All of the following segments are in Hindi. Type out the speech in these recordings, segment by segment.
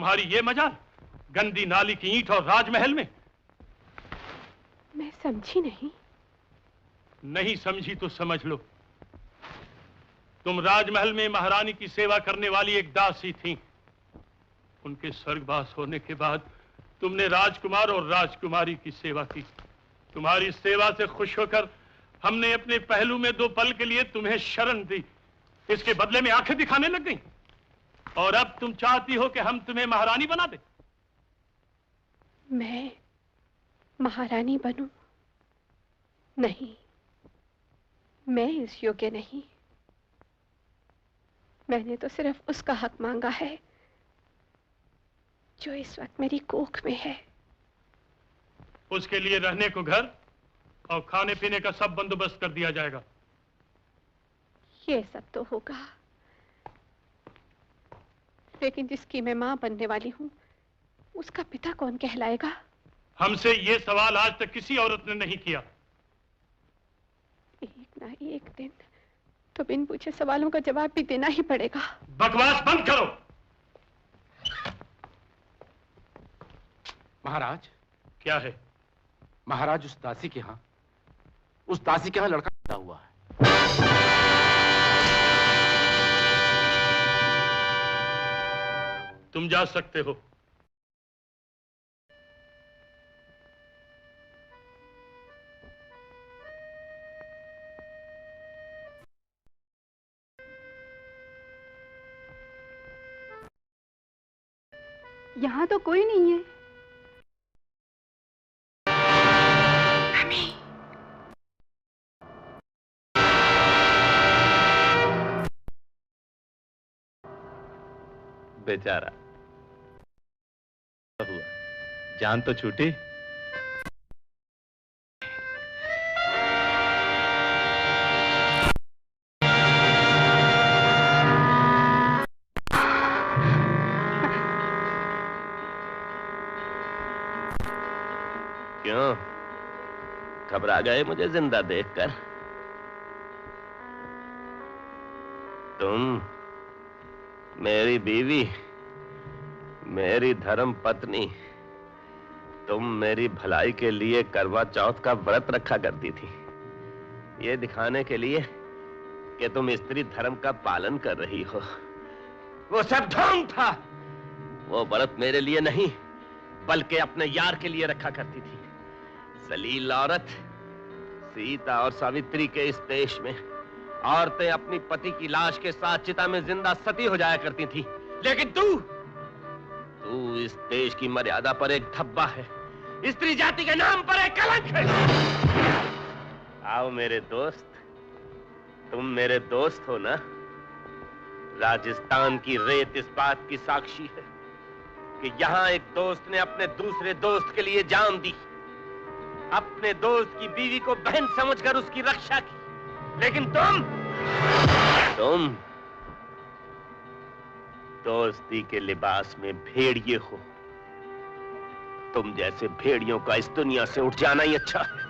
तुम्हारी ये मजाल, गंदी नाली की ईंट और राजमहल में। मैं समझी नहीं। नहीं समझी तो समझ लो। तुम राजमहल में महारानी की सेवा करने वाली एक दासी थी। उनके स्वर्गवास होने के बाद तुमने राजकुमार और राजकुमारी की सेवा की। तुम्हारी सेवा से खुश होकर हमने अपने पहलू में 2 पल के लिए तुम्हें शरण दी। इसके बदले में आंखें दिखाने लग गई। और अब तुम चाहती हो कि हम तुम्हें महारानी बना दें। मैं महारानी बनूं? नहीं, मैं इस योग्य नहीं। मैंने तो सिर्फ उसका हक मांगा है जो इस वक्त मेरी कोख में है। उसके लिए रहने को घर और खाने पीने का सब बंदोबस्त कर दिया जाएगा। ये सब तो होगा, लेकिन जिसकी मैं मां बनने वाली हूं, उसका पिता कौन कहलाएगा? हमसे ये सवाल आज तक किसी औरत ने नहीं किया। एक ना एक दिन तो बिन पूछे सवालों का जवाब भी देना ही पड़ेगा। बकवास बंद करो। महाराज। क्या है? महाराज, उस दासी के यहाँ लड़का पैदा हुआ है। तुम जा सकते हो। यहाँ तो कोई नहीं है। बेचारा हुआ, जान तो छूटी। क्यों घबरा गए मुझे जिंदा देखकर? तुम मेरी बीवी, मेरी धर्म पत्नी, तुम मेरी भलाई के लिए करवा चौथ का व्रत रखा करती थी, ये दिखाने के लिए कि तुम स्त्री धर्म का पालन कर रही हो। वो सब ढोंग था। वो व्रत मेरे लिए नहीं बल्कि अपने यार के लिए रखा करती थी। जलील औरत। सीता और सावित्री के इस देश में औरतें अपनी पति की लाश के साथ चिता में जिंदा सती हो जाया करती थी, लेकिन तू इस देश की मर्यादा पर एक धब्बा है, स्त्री जाति के नाम पर एक कलंक है। आओ मेरे दोस्त, तुम मेरे दोस्त हो ना? राजस्थान की रेत इस बात की साक्षी है कि यहाँ एक दोस्त ने अपने दूसरे दोस्त के लिए जान दी, अपने दोस्त की बीवी को बहन समझकर उसकी रक्षा की। लेकिन तुम दोस्ती के लिबास में भेड़िए हो। तुम जैसे भेड़ियों का इस दुनिया से उठ जाना ही अच्छा है।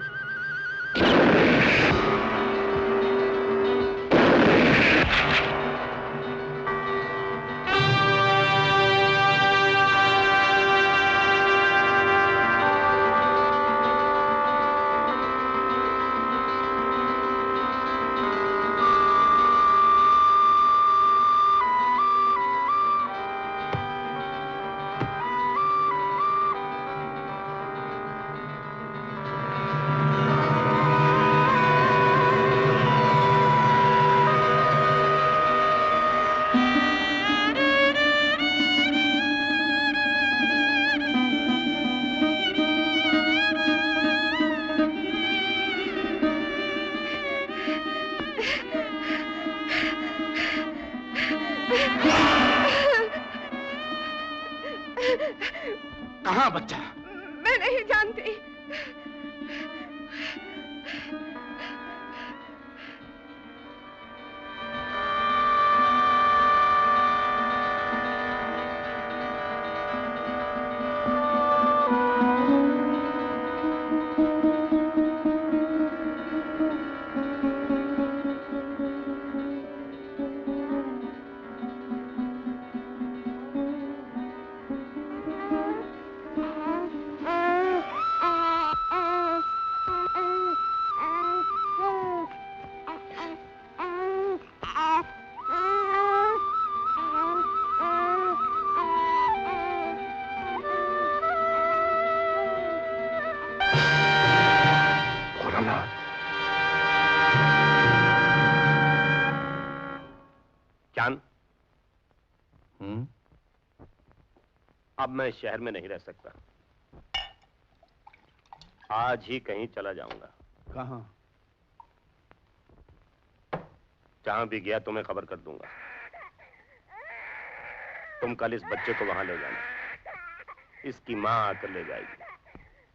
कहाँ बच्चा? मैं नहीं जानती। कायनात। चांद, अब मैं शहर में नहीं रह सकता। आज ही कहीं चला जाऊंगा। कहाँ? जहां भी गया तुम्हें खबर कर दूंगा। तुम कल इस बच्चे को वहां ले जाना। इसकी मां आकर ले जाएगी।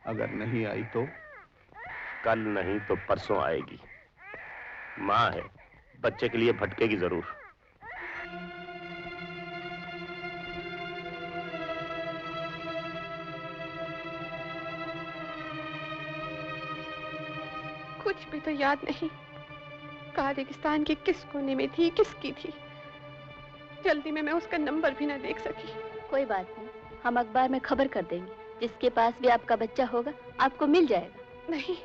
अगर नहीं आई तो? कल नहीं तो परसों आएगी। मां है, बच्चे के लिए भटकेगी जरूर। कुछ भी तो याद नहीं। कार रेगिस्तान के किस कोने में थी, किसकी थी। जल्दी में मैं उसका नंबर भी ना देख सकी। कोई बात नहीं, हम अखबार में खबर कर देंगे। जिसके पास भी आपका बच्चा होगा आपको मिल जाएगा। नहीं,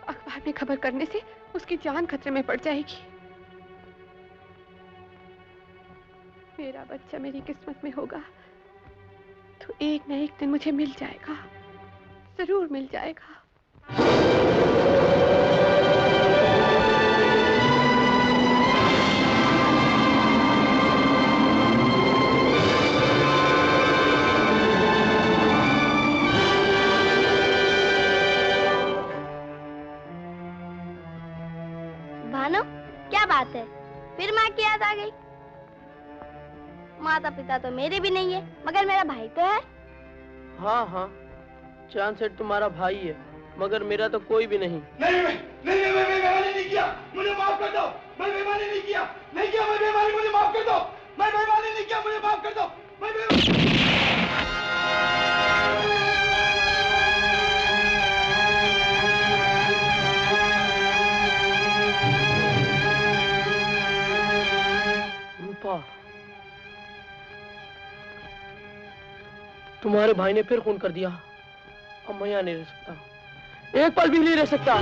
अखबार में खबर करने से उसकी जान खतरे में पड़ जाएगी। मेरा बच्चा मेरी किस्मत में होगा तो एक न एक दिन मुझे मिल जाएगा, जरूर मिल जाएगा। भानु, क्या बात है? फिर माँ की याद आ गई? माता पिता तो मेरे भी नहीं है, मगर मेरा भाई तो है। हाँ हाँ, चांद सेठ तुम्हारा भाई है, मगर मेरा तो कोई भी नहीं। नहीं, मैं बेईमानी नहीं किया, मुझे माफ कर दो। मैं बेईमानी नहीं किया, मैं बेईमानी, मुझे माफ कर दो। मैं बेईमानी नहीं किया, मुझे माफ कर दो। रूपा, तुम्हारे भाई ने फिर खून कर दिया। अब मैं यहाँ नहीं रह सकता, एक पल भी नहीं रह सकता।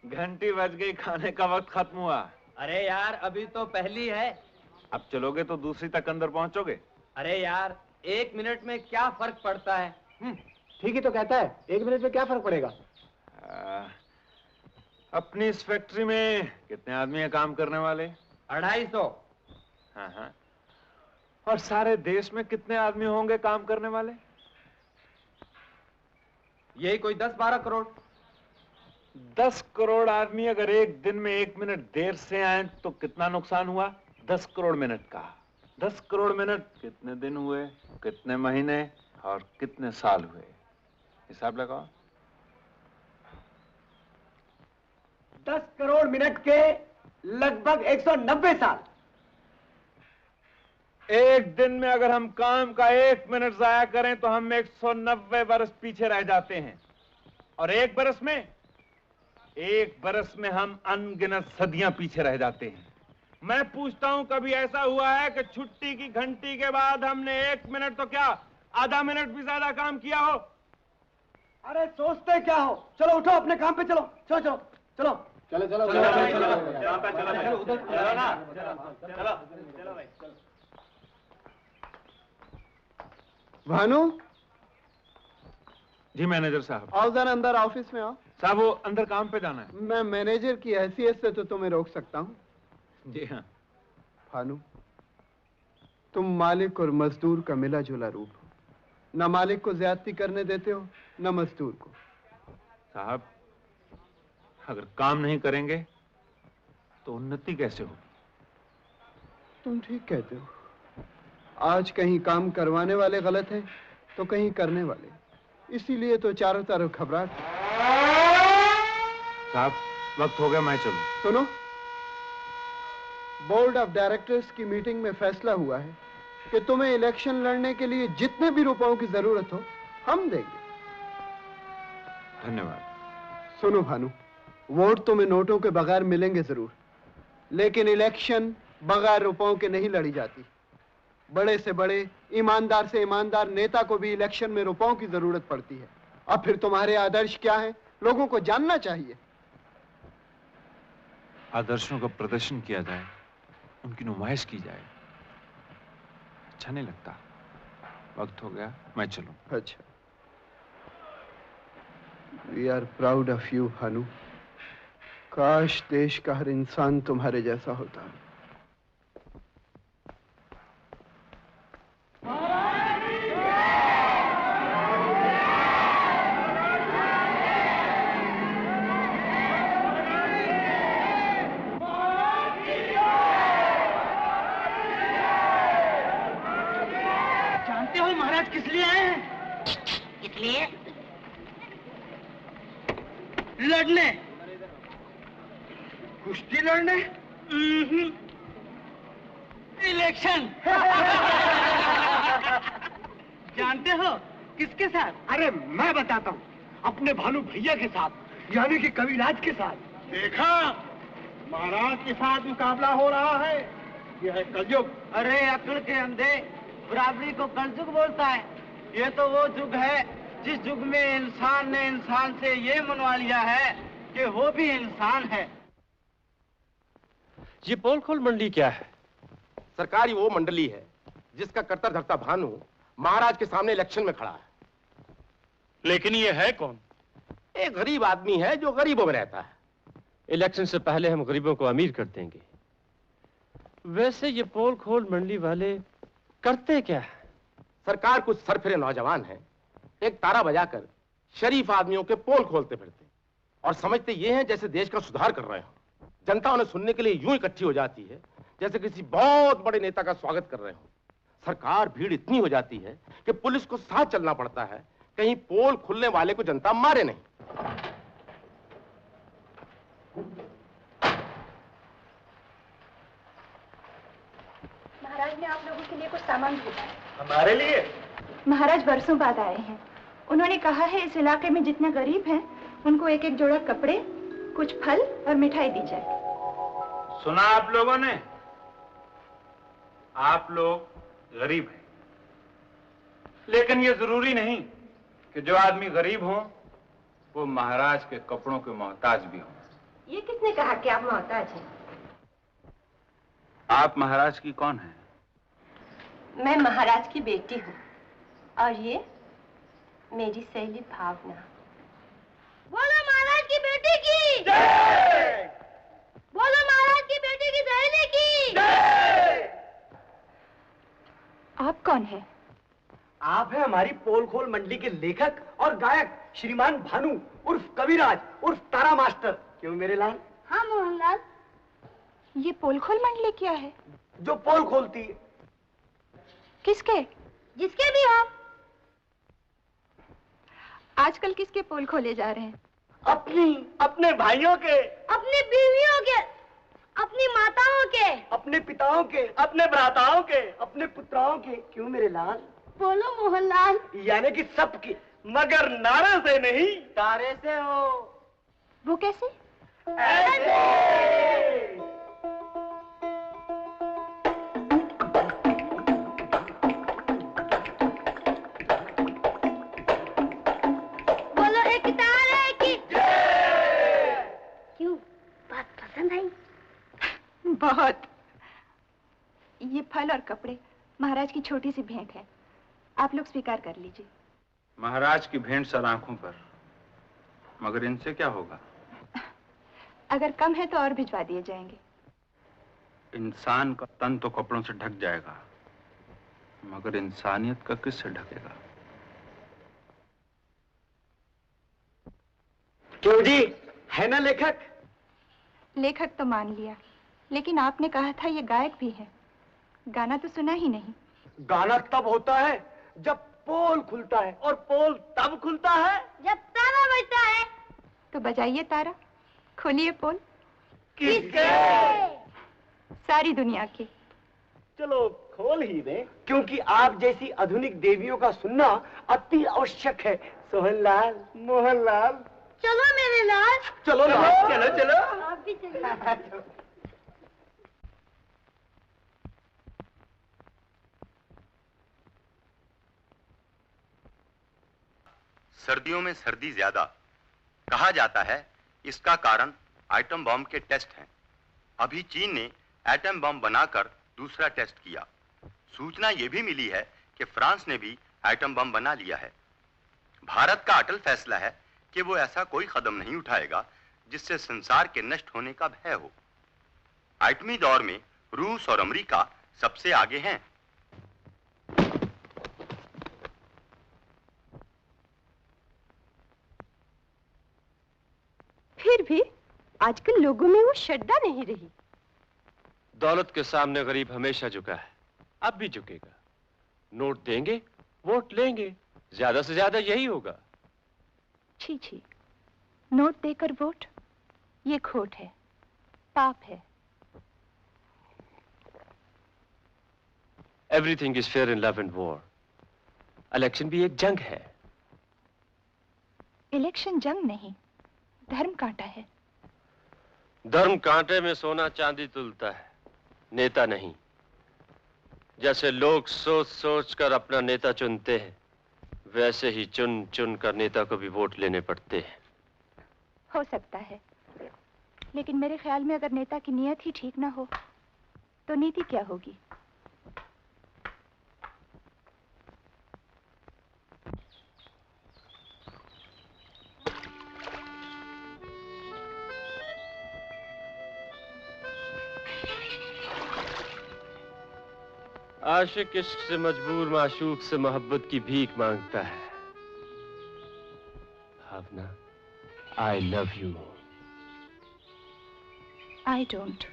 घंटी बज गई, खाने का वक्त खत्म हुआ। अरे यार, अभी तो पहली है। अब चलोगे तो दूसरी तक अंदर पहुंचोगे। अरे यार, 1 मिनट में क्या फर्क पड़ता है? ठीक ही तो कहता है, 1 मिनट में क्या फर्क पड़ेगा? अपनी इस फैक्ट्री में कितने आदमी हैं काम करने वाले? 250। हाँ। और सारे देश में कितने आदमी होंगे काम करने वाले? यही कोई 10-12 करोड़। 10 करोड़ आदमी अगर एक दिन में 1 मिनट देर से आए तो कितना नुकसान हुआ? 10 करोड़ मिनट का। 10 करोड़ मिनट कितने दिन हुए, कितने महीने और कितने साल हुए? हिसाब लगाओ। 10 करोड़ मिनट के लगभग 190 साल। एक दिन में अगर हम काम का 1 मिनट जाया करें तो हम 190 बरस पीछे रह जाते हैं, और एक बरस में हम अनगिनत सदियां पीछे रह जाते हैं। मैं पूछता हूं, कभी ऐसा हुआ है कि छुट्टी की घंटी के बाद हमने 1 मिनट तो क्या आधा मिनट भी ज्यादा काम किया हो? अरे सोचते क्या हो? चलो उठो, अपने काम पे चलो। चलो चलो चलो चलो चलो चलो। भानु जी मैनेजर साहब। आओ जरा अंदर, ऑफिस में आओ। साहब वो अंदर काम पे जाना है। मैं मैनेजर की हैसियत से तो तुम्हें रोक सकता हूँ। जी हाँ। भानु, तुम मालिक और मजदूर का मिला जुला रूप हो। न मालिक को ज्यादती करने देते हो, न मजदूर को। साहब अगर काम नहीं करेंगे तो उन्नति कैसे होगी? तुम ठीक कहते हो। आज कहीं काम करवाने वाले गलत हैं तो कहीं करने वाले, इसीलिए तो चारों तरफ घबराहट। साहब वक्त हो गया, मैं चलूं। सुनो, बोर्ड ऑफ डायरेक्टर्स की मीटिंग में फैसला हुआ है कि तुम्हें इलेक्शन लड़ने के लिए जितने भी रुपयों की जरूरत हो हम देंगे। धन्यवाद। सुनो भानु, वोट तुम्हें नोटों के बगैर मिलेंगे जरूर, लेकिन इलेक्शन बगैर रुपयों के नहीं लड़ी जाती। बड़े से बड़े, ईमानदार से ईमानदार नेता को भी इलेक्शन में रुपयों की जरूरत पड़ती है। अब फिर तुम्हारे आदर्श क्या हैं, लोगों को जानना चाहिए। आदर्शों का प्रदर्शन किया जाए, उनकी नुमाइश की जाए, अच्छा नहीं लगता। वक्त हो गया, मैं चलूं। अच्छा, we are proud of you Bhanu. काश देश का हर इंसान तुम्हारे जैसा होता। जानते हो महाराज किस लिए आए हैं? इसलिए लड़ने, कुश्ती लड़ने, इलेक्शन। जानते हो किसके साथ? अरे मैं बताता हूँ, अपने भानु भैया के साथ, यानी कि कविराज के साथ। देखा, महाराज के साथ मुकाबला हो रहा है। यह है कलयुग। अरे अकड़ के अंधे, बराबरी को कलयुग बोलता है। ये तो वो युग है जिस युग में इंसान ने इंसान से ये मनवा लिया है कि वो भी इंसान है। ये पोल खोल मंडली क्या है? सरकारी वो मंडली है जिसका करता धरता भानु महाराज के सामने इलेक्शन में खड़ा है। लेकिन ये है कौन? एक गरीब आदमी है जो गरीबों में रहता है। इलेक्शन से पहले हम गरीबों को अमीर कर देंगे। वैसे ये पोल खोल मंडली वाले करते क्या है? सरकार कुछ सरफिरे नौजवान हैं, एक तारा बजाकर शरीफ आदमियों के पोल खोलते फिरते और समझते ये हैं जैसे देश का सुधार कर रहे हो। जनता उन्हें सुनने के लिए यूं इकट्ठी हो जाती है जैसे किसी बहुत बड़े नेता का स्वागत कर रहे हो। सरकार भीड़ इतनी हो जाती है कि पुलिस को साथ चलना पड़ता है, कहीं पोल खुलने वाले को जनता मारे नहीं। महाराज ने आप लोगों के लिए कुछ सामान भेजा है। हमारे लिए? महाराज बरसों बाद आए हैं। उन्होंने कहा है इस इलाके में जितने गरीब हैं उनको एक एक जोड़ा कपड़े, कुछ फल और मिठाई दी जाए। सुना आप लोगों ने? आप लोग गरीब हैं, लेकिन ये जरूरी नहीं कि जो आदमी गरीब हो वो महाराज के कपड़ों के मोहताज भी हो। ये किसने कहा कि आप मोहताज हैं? आप महाराज की कौन हैं? मैं महाराज की बेटी हूँ और ये मेरी सहेली भावना। बोलो महाराज की बेटी की जय! बोलो महाराज की बेटी की सहेली की जय! आप कौन हैं? आप हैं हमारी पोल खोल मंडली के लेखक और गायक श्रीमान भानु उर्फ कविराज उर्फ तारा मास्टर। क्यों मेरे लाल? हाँ मोहनलाल। ये पोल खोल मंडली क्या है? जो पोल खोलती है। किसके? जिसके भी हो। आजकल किसके पोल खोले जा रहे हैं? अपने भाइयों के। अपनी बीवियों के, अपनी माताओं के, अपने पिताओं के, अपने भ्राताओं के, अपने पुत्राओं के। क्यों मेरे लाल? बोलो मोहनलाल। यानी कि सबके, मगर नारे से नहीं, तारे से हो। वो कैसे? ऐसे। बोलो एक तारे की। क्यों, बात पसंद आई? बहुत। ये फल और कपड़े महाराज की छोटी सी भेंट है, आप लोग स्वीकार कर लीजिए। महाराज की भेंट सर आंखों पर, मगर इनसे क्या होगा? अगर कम है तो और भिजवा दिए जाएंगे। इंसान का तन तो कपड़ों से ढक जाएगा, मगर इंसानियत का किससे ढकेगा? क्यों जी, है ना लेखक? लेखक तो मान लिया, लेकिन आपने कहा था ये गायक भी है। गाना तो सुना ही नहीं। गाना तब होता है जब पोल खुलता है, और पोल तब खुलता है जब तारा बजता है। तो बजाइए तारा, खोलिए पोल। किसके? सारी दुनिया के। चलो खोल ही दे, क्योंकि आप जैसी आधुनिक देवियों का सुनना अति आवश्यक है। सोहनलाल, मोहनलाल, चलो मेरे लाल। चलो लाल, चलो चलो। आप भी चलो। सर्दियों में सर्दी ज्यादा, कहा जाता है इसका कारण आइटम बम के टेस्ट हैं। अभी चीन ने एटम बम बनाकर दूसरा टेस्ट किया। सूचना यह भी मिली है कि फ्रांस ने भी एटम बम बना लिया है। भारत का अटल फैसला है कि वो ऐसा कोई कदम नहीं उठाएगा जिससे संसार के नष्ट होने का भय हो। आइटमी दौर में रूस और अमेरिका सबसे आगे हैं। फिर भी आजकल लोगों में वो श्रद्धा नहीं रही। दौलत के सामने गरीब हमेशा झुका है, अब भी झुकेगा। नोट देंगे, वोट लेंगे, ज्यादा से ज्यादा यही होगा। छी छी, नोट देकर वोट, ये खोट है, पाप है। Everything is fair in love and war. Election भी एक जंग है। इलेक्शन जंग नहीं, धर्म कांटा है। धर्म कांटे में सोना चांदी तुलता है, नेता नहीं। जैसे लोग सोच सोच कर अपना नेता चुनते हैं, वैसे ही चुन चुन कर नेता को भी वोट लेने पड़ते हैं। हो सकता है, लेकिन मेरे ख्याल में अगर नेता की नीयत ही ठीक ना हो तो नीति क्या होगी? आशिक इश्क से मजबूर माशूक से मोहब्बत की भीख मांगता है। Bhavna, I love you. I don't.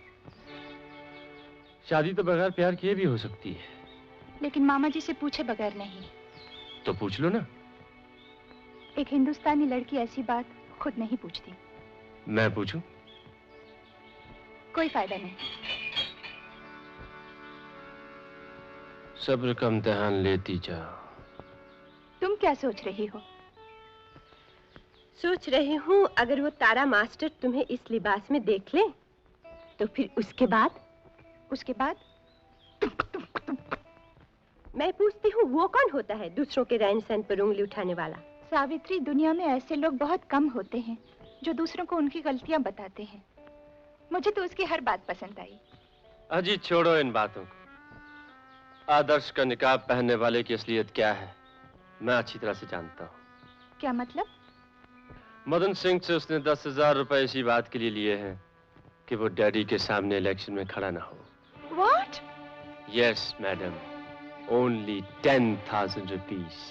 शादी तो बगैर प्यार किए भी हो सकती है। लेकिन मामा जी से पूछे बगैर नहीं। तो पूछ लो ना। एक हिंदुस्तानी लड़की ऐसी बात खुद नहीं पूछती। मैं पूछूं? कोई फायदा नहीं। सब्र का इम्तिहान लेती जाओ। तुम क्या सोच रही हो? सोच रही हूँ अगर वो तारा मास्टर तुम्हें इस लिबास में देख ले तो फिर उसके बाद मैं पूछती हूँ वो कौन होता है दूसरों के रहन सहन पर उंगली उठाने वाला? सावित्री, दुनिया में ऐसे लोग बहुत कम होते हैं जो दूसरों को उनकी गलतियां बताते हैं। मुझे तो उसकी हर बात पसंद आई। अजी छोड़ो इन बातों को। आदर्श का निकाब पहनने वाले की असलियत क्या है मैं अच्छी तरह से जानता हूँ। क्या मतलब? मदन सिंह से उसने 10,000 रुपए इसी बात के लिए लिए हैं कि वो डैडी के सामने इलेक्शन में खड़ा ना हो। What? Yes, madam, only 10,000 rupees।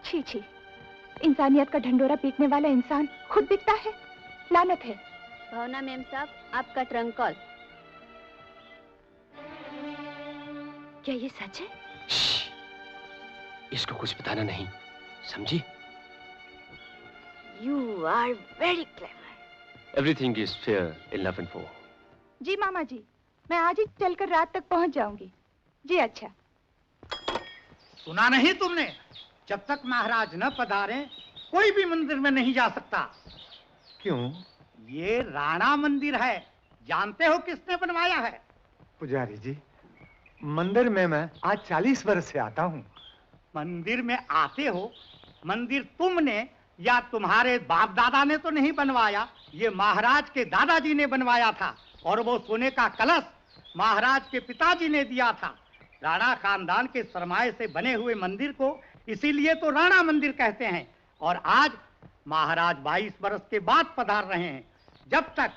छी छी, इंसानियत का ढंडोरा पीटने वाला इंसान खुद बिकता है, लानत है। भावना मैम साहब, आपका ट्रंक कॉल। क्या ये सच है? इसको कुछ बताना नहीं, समझी? You are very clever. Everything is fair in love and war. जी मामा जी, मैं आज ही चलकर रात तक पहुंच जाऊंगी। जी अच्छा। सुना नहीं तुमने? जब तक महाराज न पधारे कोई भी मंदिर में नहीं जा सकता। क्यों? ये राणा मंदिर है। जानते हो किसने बनवाया है? पुजारी जी, मंदिर में मैं आज 40 वर्ष से आता हूँ। मंदिर में आते हो? मंदिर तुमने या तुम्हारे बाप दादा ने तो नहीं बनवाया, ये महाराज के दादाजी ने बनवाया था। और वो सोने का कलश महाराज के पिताजी ने दिया था। राणा खानदान के सरमाए से बने हुए मंदिर को इसीलिए तो राणा मंदिर कहते हैं। और आज महाराज 22 वर्ष के बाद पधार रहे हैं। जब तक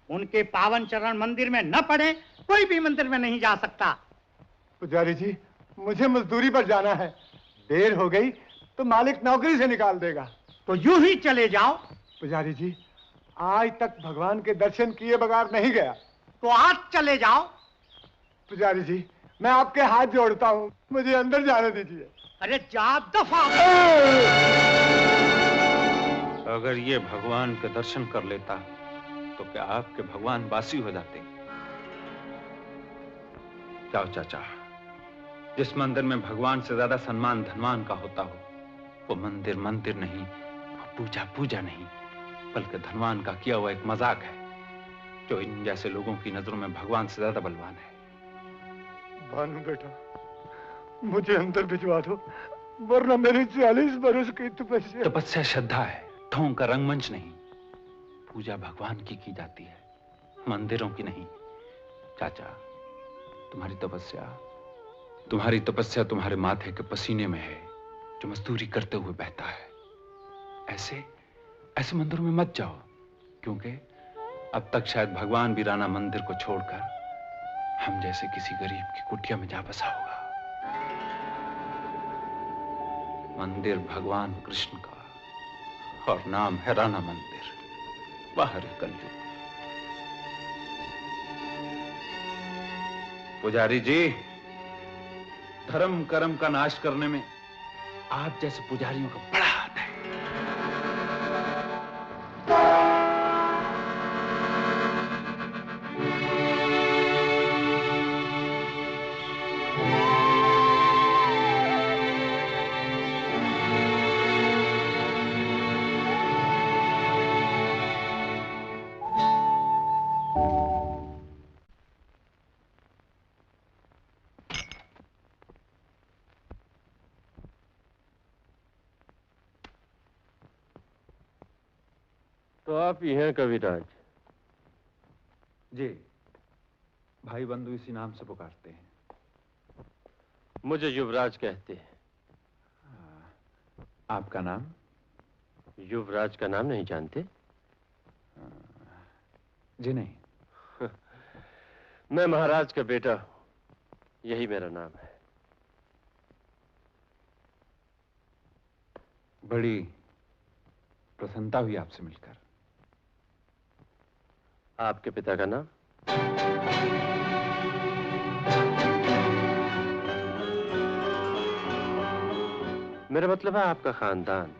उनके पावन चरण मंदिर में न पड़े कोई भी मंदिर में नहीं जा सकता। पुजारी जी, मुझे मजदूरी पर जाना है। देर हो गई तो मालिक नौकरी से निकाल देगा। तो यूं ही चले जाओ। पुजारी जी, आज तक भगवान के दर्शन किए बगैर नहीं गया। तो आज चले जाओ। पुजारी जी, मैं आपके हाथ जोड़ता हूँ, मुझे अंदर जाने दीजिए। अरे जा दफा। अगर ये भगवान के दर्शन कर लेता तो क्या आपके भगवान बासी हो जाते? जाओ चाचा, जिस मंदिर में भगवान से ज्यादा सम्मान धनवान का होता हो, वो मंदिर मंदिर नहीं, पूजा पूजा नहीं, बल्कि धनवान का किया हुआ एक मजाक है, जो इन जैसे लोगों की नजरों में भगवान से ज्यादा बलवान है। भानु बेटा, मुझे अंदर भिजवा दो, वरना मेरी 40 बरस की तपस्या। तपस्या श्रद्धा है, ढोंग का रंगमंच नहीं। पूजा भगवान की जाती है, मंदिरों की नहीं। चाचा, तुम्हारी तपस्या तुम्हारे माथे के पसीने में है, जो मजदूरी करते हुए बहता है। ऐसे मंदिरों में मत जाओ, क्योंकि अब तक शायद भगवान भी राणा मंदिर को छोड़कर हम जैसे किसी गरीब की कुटिया में जा बसा होगा। मंदिर भगवान कृष्ण का और नाम है राणा मंदिर। बाहर है कलयुग। पुजारी जी, धर्म कर्म का नाश करने में आप जैसे पुजारियों का बड़ा हाथ है। तो आप ही हैं कविराज? जी, भाई बंधु इसी नाम से पुकारते हैं। मुझे युवराज कहते हैं। आपका नाम? युवराज का नाम नहीं जानते? जी नहीं। मैं महाराज का बेटा हूं, यही मेरा नाम है। बड़ी प्रसन्नता हुई आपसे मिलकर। आपके पिता का नाम? मेरा मतलब है आपका खानदान।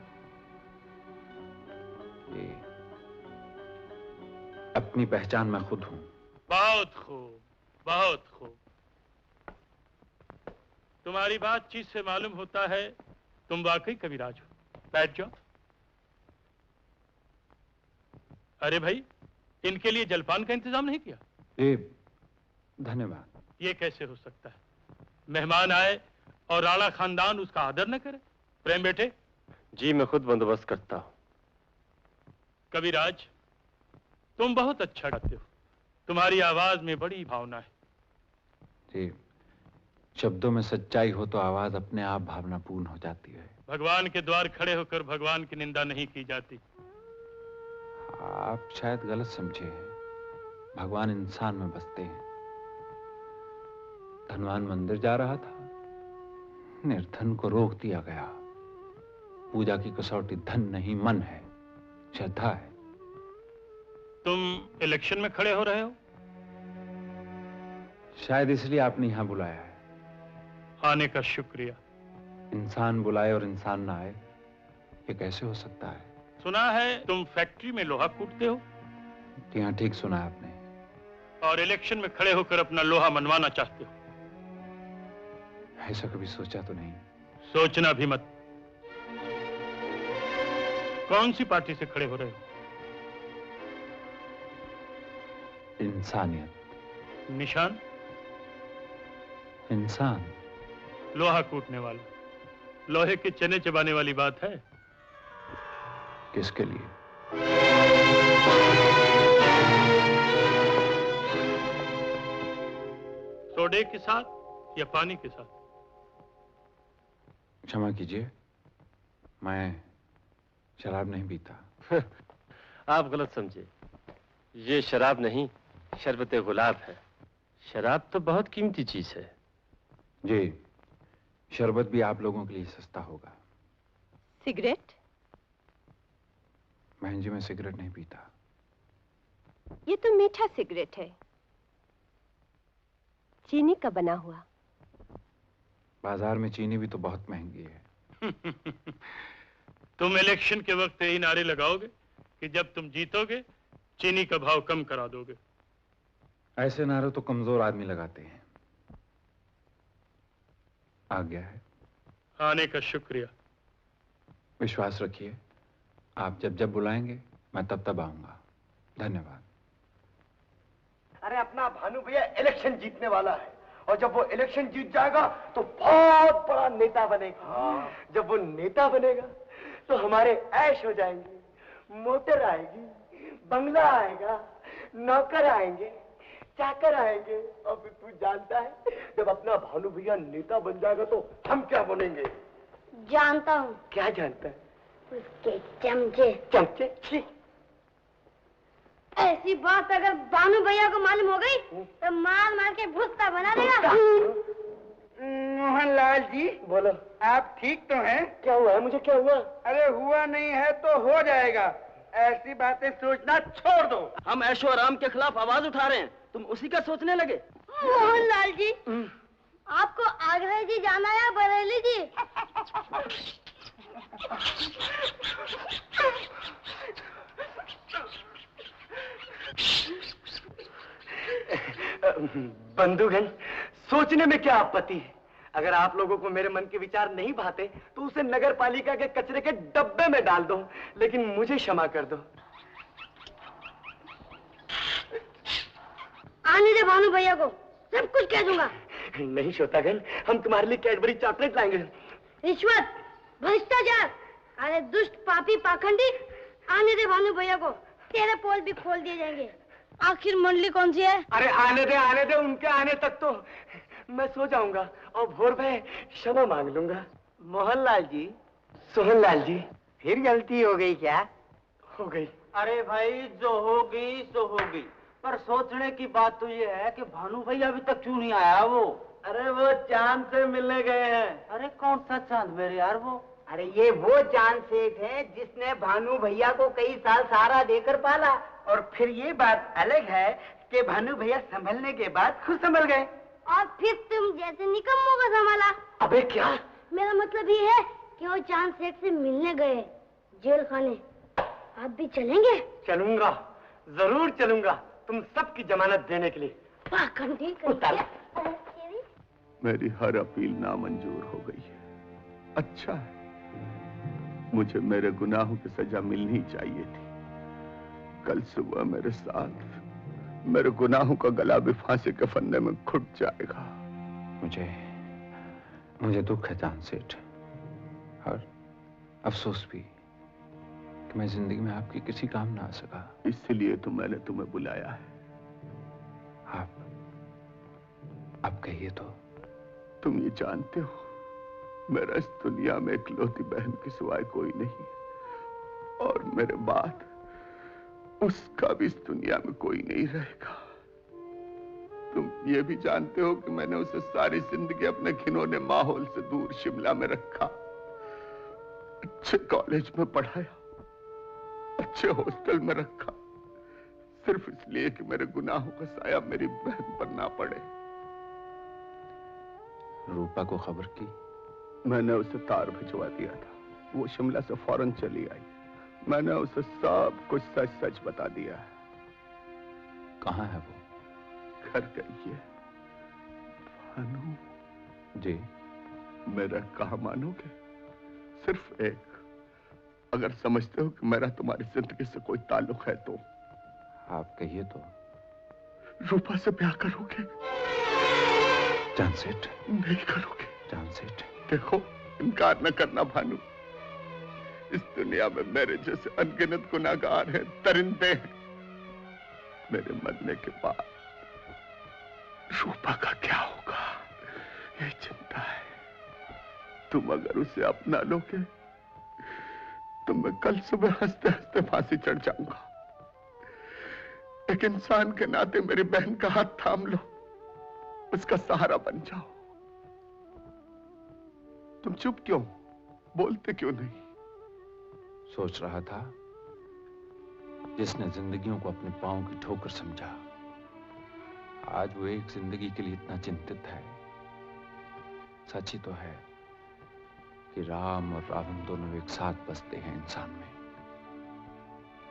ये अपनी पहचान मैं खुद हूं। बहुत खूब, बहुत खूब। तुम्हारी बातचीत से मालूम होता है तुम वाकई कविराज हो। बैठ जाओ। अरे भाई, इनके लिए जलपान का इंतजाम नहीं किया? धन्यवाद। ये कैसे हो सकता है? मेहमान आए और राणा खानदान उसका आदर न करे? प्रेम बेटे? जी, मैं खुद बंदोबस्त करता हूं। कविराज, तुम बहुत अच्छा गाते हो। तुम्हारी आवाज में बड़ी भावना है। जी, शब्दों में सच्चाई हो तो आवाज अपने आप भावनापूर्ण हो जाती है। भगवान के द्वार खड़े होकर भगवान की निंदा नहीं की जाती। आप शायद गलत समझे हैं। भगवान इंसान में बसते हैं। धनवान मंदिर जा रहा था, निर्धन को रोक दिया गया। पूजा की कसौटी धन नहीं, मन है, श्रद्धा है। तुम इलेक्शन में खड़े हो रहे हो? शायद इसलिए आपने यहां बुलाया है। आने का शुक्रिया। इंसान बुलाए और इंसान ना आए, ये कैसे हो सकता है? सुना है तुम फैक्ट्री में लोहा कूटते हो? जी हाँ, ठीक सुना आपने। और इलेक्शन में खड़े होकर अपना लोहा मनवाना चाहते हो। ऐसा कभी सोचा तो नहीं। सोचना भी मत। कौन सी पार्टी से खड़े हो रहे हो? इंसानियत। निशान? इंसान। लोहा कूटने वाला, लोहे के चने चबाने वाली बात है। किसके लिए? सोडे के साथ या पानी के साथ? क्षमा कीजिए, मैं शराब नहीं पीता। आप गलत समझे। ये शराब नहीं, शरबत गुलाब है। शराब तो बहुत कीमती चीज है। जी, शरबत भी आप लोगों के लिए सस्ता होगा। सिगरेट? बहन जी, मैं सिगरेट नहीं पीता। ये तो मीठा सिगरेट है, चीनी का बना हुआ। बाजार में चीनी भी तो बहुत महंगी है। तुम इलेक्शन के वक्त यही नारे लगाओगे कि जब तुम जीतोगे चीनी का भाव कम करा दोगे। ऐसे नारे तो कमजोर आदमी लगाते हैं। आज्ञा है। आने का शुक्रिया। विश्वास रखिए, आप जब जब बुलाएंगे मैं तब तब आऊंगा। धन्यवाद। अरे अपना भानु भैया इलेक्शन जीतने वाला है, और जब वो इलेक्शन जीत जाएगा तो बहुत बड़ा नेता बनेगा। जब वो नेता बनेगा तो हमारे ऐश हो जाएंगे, मोटर आएगी, बंगला आएगा, नौकर आएंगे, चाकर आएंगे। और फिर तू जानता है, जब अपना भानु भैया नेता बन जाएगा तो हम क्या बनेंगे? जानता हूँ। क्या जानता है? उसके चमचे। चमचे? छी। ऐसी बात अगर भानु भैया को मालूम हो गई तो मार मार के भुस्सा बना देगा। मोहनलाल जी, बोलो। आप ठीक तो हैं? क्या हुआ है? मुझे क्या हुआ? अरे हुआ नहीं है तो हो जाएगा। ऐसी बातें सोचना छोड़ दो। हम ऐशो आराम के खिलाफ आवाज उठा रहे हैं, तुम उसी का सोचने लगे। मोहनलाल जी, आपको आगरा जी जाना है या बरेली जी? बंधुगण, सोचने में क्या आपत्ति है? अगर आप लोगों को मेरे मन के विचार नहीं भाते तो उसे नगर पालिका के कचरे के डब्बे में डाल दो, लेकिन मुझे क्षमा कर दो। आने दे भानु भैया को, सब कुछ कह दूंगा। नहीं श्रोतागण, हम तुम्हारे लिए कैडबरी चॉकलेट लाएंगे। रिश्वत, भ्रष्टाचार, अरे दुष्ट पापी पाखंडी, आने दे भानु भैया को, तेरे पोल भी खोल दिए जाएंगे। आखिर मंडली कौन सी है? अरे आने दे, उनके आने तक तो मैं सो जाऊंगा और भोर में क्षमा मांग लूंगा। मोहनलाल जी, सोहनलाल जी, फिर गलती हो गई क्या? हो गई। अरे भाई, जो होगी सो होगी, पर सोचने की बात तो ये है कि भानु भैया अभी तक क्यों नहीं आया वो? अरे वो चांद से मिलने गए हैं। अरे कौन सा चांद मेरे यार वो? अरे ये वो चांद सेठ है जिसने भानु भैया को कई साल सहारा देकर पाला। और फिर ये बात अलग है कि भानु भैया संभलने के बाद खुद संभल गए। और फिर तुम जैसे निकम्मों को संभाला। अबे क्या? मेरा मतलब ये है कि वो चांद सेठ से मिलने गए जेल खाने। आप भी चलेंगे? चलूंगा, जरूर चलूंगा, तुम सबकी जमानत देने के लिए। पाखंडी मेरी हर अपील नामंजूर हो गई है। अच्छा है, मुझे मेरे गुनाहों की सजा मिलनी चाहिए थी। कल सुबह मेरे साथ मेरे गुनाहों का गला भी फांसी के फंदे में घुट जाएगा। मुझे दुख है चांद सेठ, और अफसोस भी कि मैं जिंदगी में आपकी किसी काम ना आ सका। इसलिए तो मैंने तुम्हें बुलाया है। आप कहिए तो। तुम ये जानते हो, मेरा इस दुनिया में इकलौती बहन के सिवाय कोई नहीं, और मेरे बाद उसका भी इस दुनिया में कोई नहीं रहेगा। तुम ये भी जानते हो कि मैंने उसे सारी जिंदगी अपने घिनौने माहौल से दूर शिमला में रखा, अच्छे कॉलेज में पढ़ाया, अच्छे हॉस्टल में रखा, सिर्फ इसलिए कि मेरे गुनाहों का साया मेरी बहन पर ना पड़े। रूपा को खबर की? मैंने उसे तार भिजवा दिया था, वो शिमला से फौरन चली आई। मैंने उसे सब कुछ सच सच बता दिया है। कहाँ है वो? घर गई है। भानु जी, मेरा कहा मानोगे? सिर्फ एक, अगर समझते हो कि मेरा तुम्हारी जिंदगी से कोई ताल्लुक है तो आप कहिए तो। रूपा से ब्याह करोगे? जान सेठ। नहीं करोगे? जान सेठ, देखो, इनकार न करना भानु। इस दुनिया में मेरे जैसे अनगिनत गुनाहगार हैं, दरिंदे हैं। मेरे मरने के बाद रूपा का क्या होगा, ये चिंता है। तुम अगर उसे अपना लोगे तो मैं कल सुबह हंसते हंसते फांसी चढ़ जाऊंगा। एक इंसान के नाते मेरी बहन का हाथ थाम लो, उसका सहारा बन जाओ। तुम चुप क्यों, बोलते क्यों नहीं? सोच रहा था, जिसने जिंदगियों को अपने पांव की ठोकर समझा, आज वो एक जिंदगी के लिए इतना चिंतित है। सच ही तो है कि राम और रावण दोनों एक साथ बसते हैं इंसान में।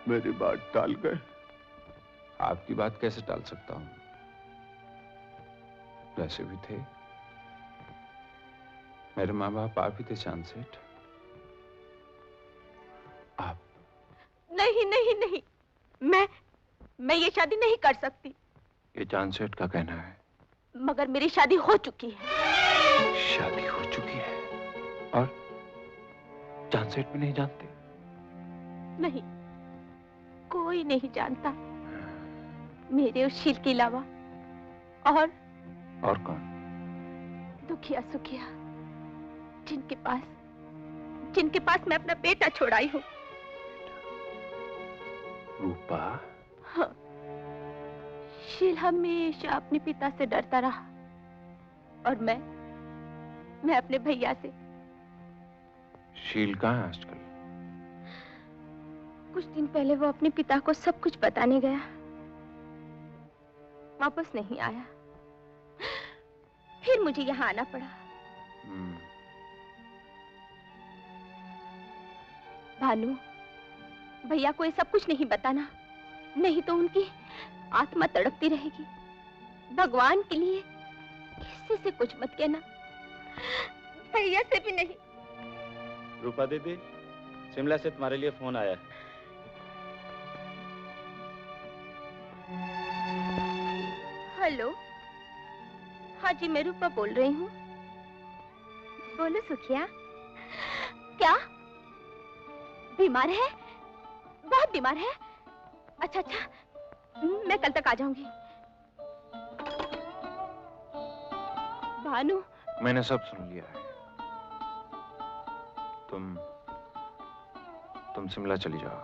मेरी बात टाल गए? आपकी बात कैसे टाल सकता हूं? वैसे भी थे, मेरे माँ बाप आप ही थे चांद सेठ। आप नहीं नहीं नहीं, मैं ये शादी नहीं कर सकती। ये चांद सेठ का कहना है। मगर मेरी शादी हो चुकी है। शादी हो चुकी है और चांद सेठ भी नहीं जानते? नहीं, कोई नहीं जानता मेरे उस शील के अलावा। और कौन? दुखिया सुखिया, जिनके पास मैं अपना बेटा छोड़ाई हूँ। रूपा? हाँ, शील हमेशा अपने पिता से डरता रहा और मैं अपने भैया से। शील कहाँ है आजकल? कुछ दिन पहले वो अपने पिता को सब कुछ बताने गया, वापस नहीं आया। फिर मुझे यहाँ आना पड़ा। भानु, भैया को ये सब कुछ नहीं बताना, नहीं तो उनकी आत्मा तड़पती रहेगी। भगवान के लिए किसी से कुछ मत कहना, भैया से भी नहीं। रूपा दीदी, शिमला से तुम्हारे लिए फोन आया है। हेलो, हाँ जी, मैं रूपा बोल रही हूँ। बोलो सुखिया। क्या बीमार है? बहुत बीमार है? अच्छा, मैं कल तक आ जाऊंगी। भानु, मैंने सब सुन लिया है। तुम शिमला चली जाओ।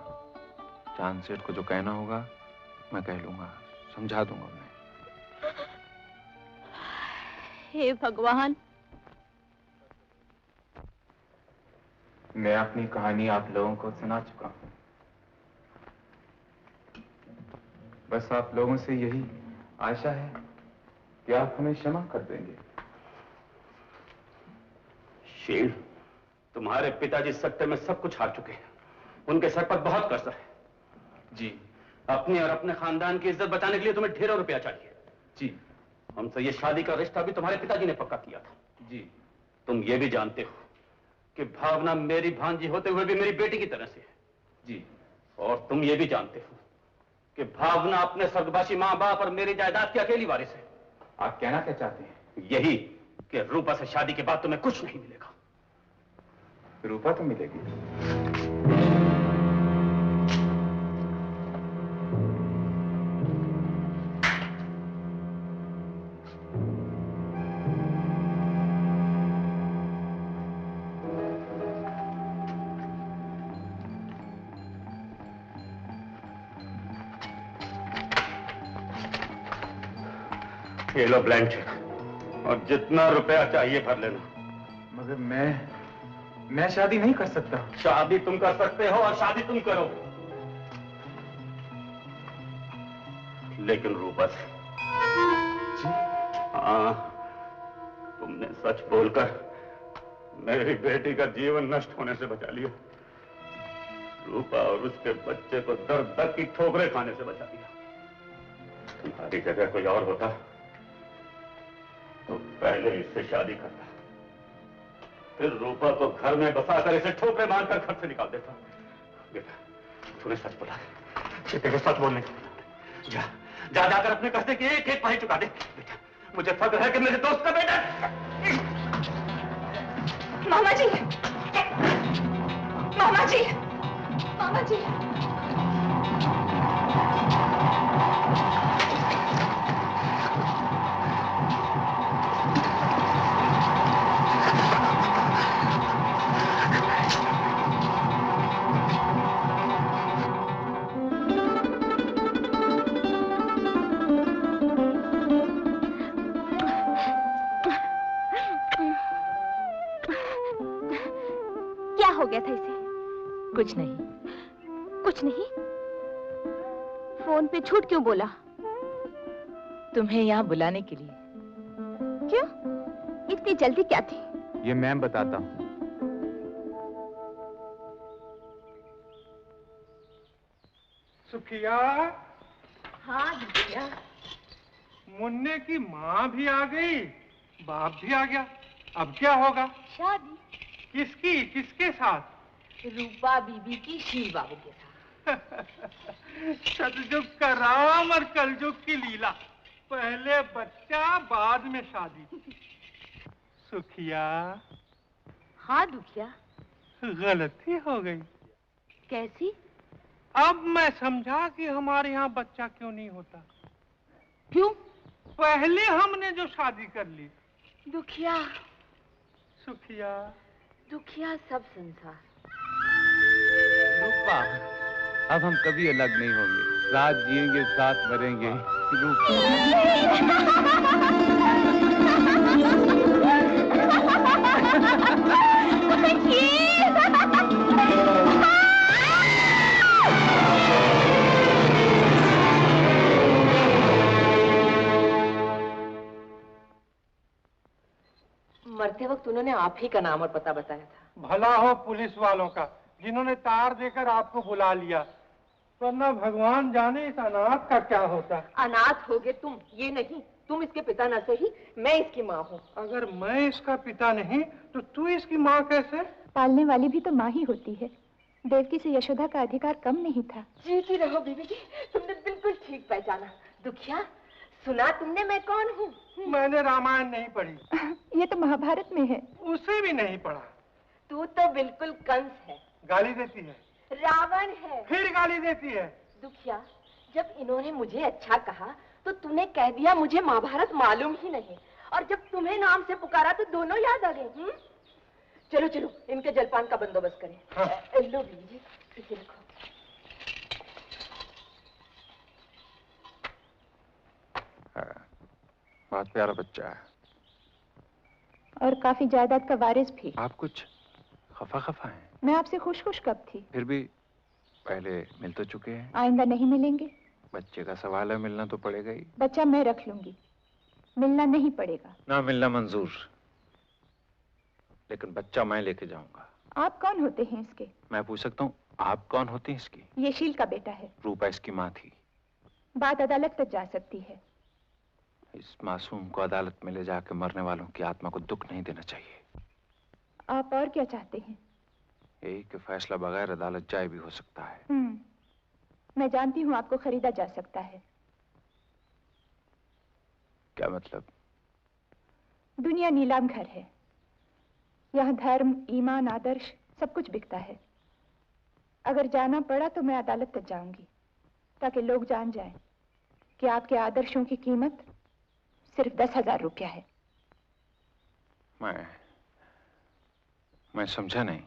चांद सेठ को जो कहना होगा मैं कह लूंगा, समझा दूंगा उन्हें। हे भगवान। मैं अपनी कहानी आप लोगों को सुना चुका हूं। बस आप लोगों से यही आशा है कि आप हमें क्षमा कर देंगे। शील, तुम्हारे पिताजी सत्य में सब कुछ हार चुके हैं। उनके सर पर बहुत कर्ज है। जी, अपनी और अपने खानदान की इज्जत बचाने के लिए तुम्हें ढेरों रुपया चाहिए। जी, हमसे ये शादी का रिश्ता भी तुम्हारे पिताजी ने पक्का किया था। जी, तुम ये भी जानते हो कि भावना मेरी भांजी होते हुए भी मेरी बेटी की तरह से है। जी, और तुम ये भी जानते हो कि भावना अपने स्वर्गवासी माँ बाप और मेरी जायदाद की अकेली वारिस है। आप कहना क्या चाहते हैं? यही कि रूपा से शादी के बाद तुम्हें कुछ नहीं मिलेगा। रूपा तो मिलेगी। ये लो ब्लैंक चेक और जितना रुपया चाहिए भर लेना। मगर मैं शादी नहीं कर सकता। शादी तुम कर सकते हो और शादी तुम करो, लेकिन रूपा से। हाँ, तुमने सच बोलकर मेरी बेटी का जीवन नष्ट होने से बचा लिया। रूपा और उसके बच्चे को दर दर की ठोकरें खाने से बचा लिया। तुम्हारी जगह कोई और होता तो पहले इससे शादी करता, फिर रूपा को घर में बसाकर इसे ठोकरे मारकर घर से निकाल देता। बेटा तूने सच बोला, तेरे सच बोलने की जा जा जाकर अपने कर्जे की एक एक पाई चुका दे। बेटा मुझे फख्र है कि मेरे दोस्त का बेटा। मामा जी, मामा जी, मामा जी। हो गया था इसे? कुछ नहीं। कुछ नहीं? फोन पे झूठ क्यों बोला? तुम्हें यहाँ बुलाने के लिए। क्यों? इतनी जल्दी क्या थी? ये मैं बताता हूँ। सुखिया। हाँ भैया। मुन्ने की माँ भी आ गई, बाप भी आ गया, अब क्या होगा? शादी। किसकी? किसके साथ? रूपा बीबी की शील बाबू के साथ। सतयुग का राम और कलयुग की लीला, पहले बच्चा बाद में शादी। सुखिया। हाँ दुखिया। गलती हो गई। कैसी? अब मैं समझा कि हमारे यहाँ बच्चा क्यों नहीं होता। क्यों? पहले हमने जो शादी कर ली। दुखिया। सुखिया। दुखिया सब संसार। रूपा, अब हम कभी अलग नहीं होंगे, साथ जिएंगे, साथ मरेंगे। मरते वक्त उन्होंने आप ही का नाम और पता बताया था। भला हो पुलिस वालों का, जिन्होंने तार देकर आपको बुला लिया, वरना भगवान जाने इस अनाथ का क्या होता। अनाथ होगे तुम, ये नहीं। तुम इसके पिता न सही, मैं इसकी माँ हूँ। अगर मैं इसका पिता नहीं तो तू इसकी माँ कैसे? पालने वाली भी तो माँ ही होती है। देवकी से यशोदा का अधिकार कम नहीं था। जीती रहो बीबी जी, तुमने बिल्कुल ठीक पहचाना। दुखिया, सुना तुमने मैं कौन हूँ? मैंने रामायण नहीं पढ़ी। ये तो महाभारत में है। उसे भी नहीं पढ़ा। तू तो बिल्कुल कंस है। गाली देती है। रावण है। फिर गाली देती है। दुखिया, जब इन्होंने मुझे अच्छा कहा तो तूने कह दिया मुझे महाभारत मालूम ही नहीं, और जब तुम्हें नाम से पुकारा तो दोनों याद आ गए। चलो चलो इनके जलपान का बंदोबस्त करें। हाँ। लो बीबी जी, इसे रखो। बहुत प्यारा बच्चा है और काफी जायदाद का वारिस भी। आप कुछ खफा खफा हैं। मैं आपसे खुश खुश कब थी? फिर भी पहले मिल तो चुके हैं। आइंदा नहीं मिलेंगे। बच्चे का सवाल है, मिलना तो पड़ेगा ही। बच्चा मैं रख लूंगी, मिलना नहीं पड़ेगा। ना मिलना मंजूर, लेकिन बच्चा मैं लेके जाऊंगा। आप कौन होते हैं इसके? मैं पूछ सकता हूँ, आप कौन होती हैं इसकी? ये शील का बेटा है। रूपा इसकी माँ थी। बात अदालत तक जा सकती है। इस मासूम को अदालत में ले जाकर मरने वालों की आत्मा को दुख नहीं देना चाहिए। आप और क्या चाहते हैं? यही कि फैसला बगैर अदालत जाए भी हो सकता है। मैं जानती हूँ आपको खरीदा जा सकता है। क्या मतलब? दुनिया नीलाम घर है। यहाँ धर्म, ईमान, आदर्श सब कुछ बिकता है। अगर जाना पड़ा तो मैं अदालत तक जाऊंगी, ताकि लोग जान जाएं कि आपके आदर्शों की कीमत सिर्फ 10,000 रुपया है। मैं समझा नहीं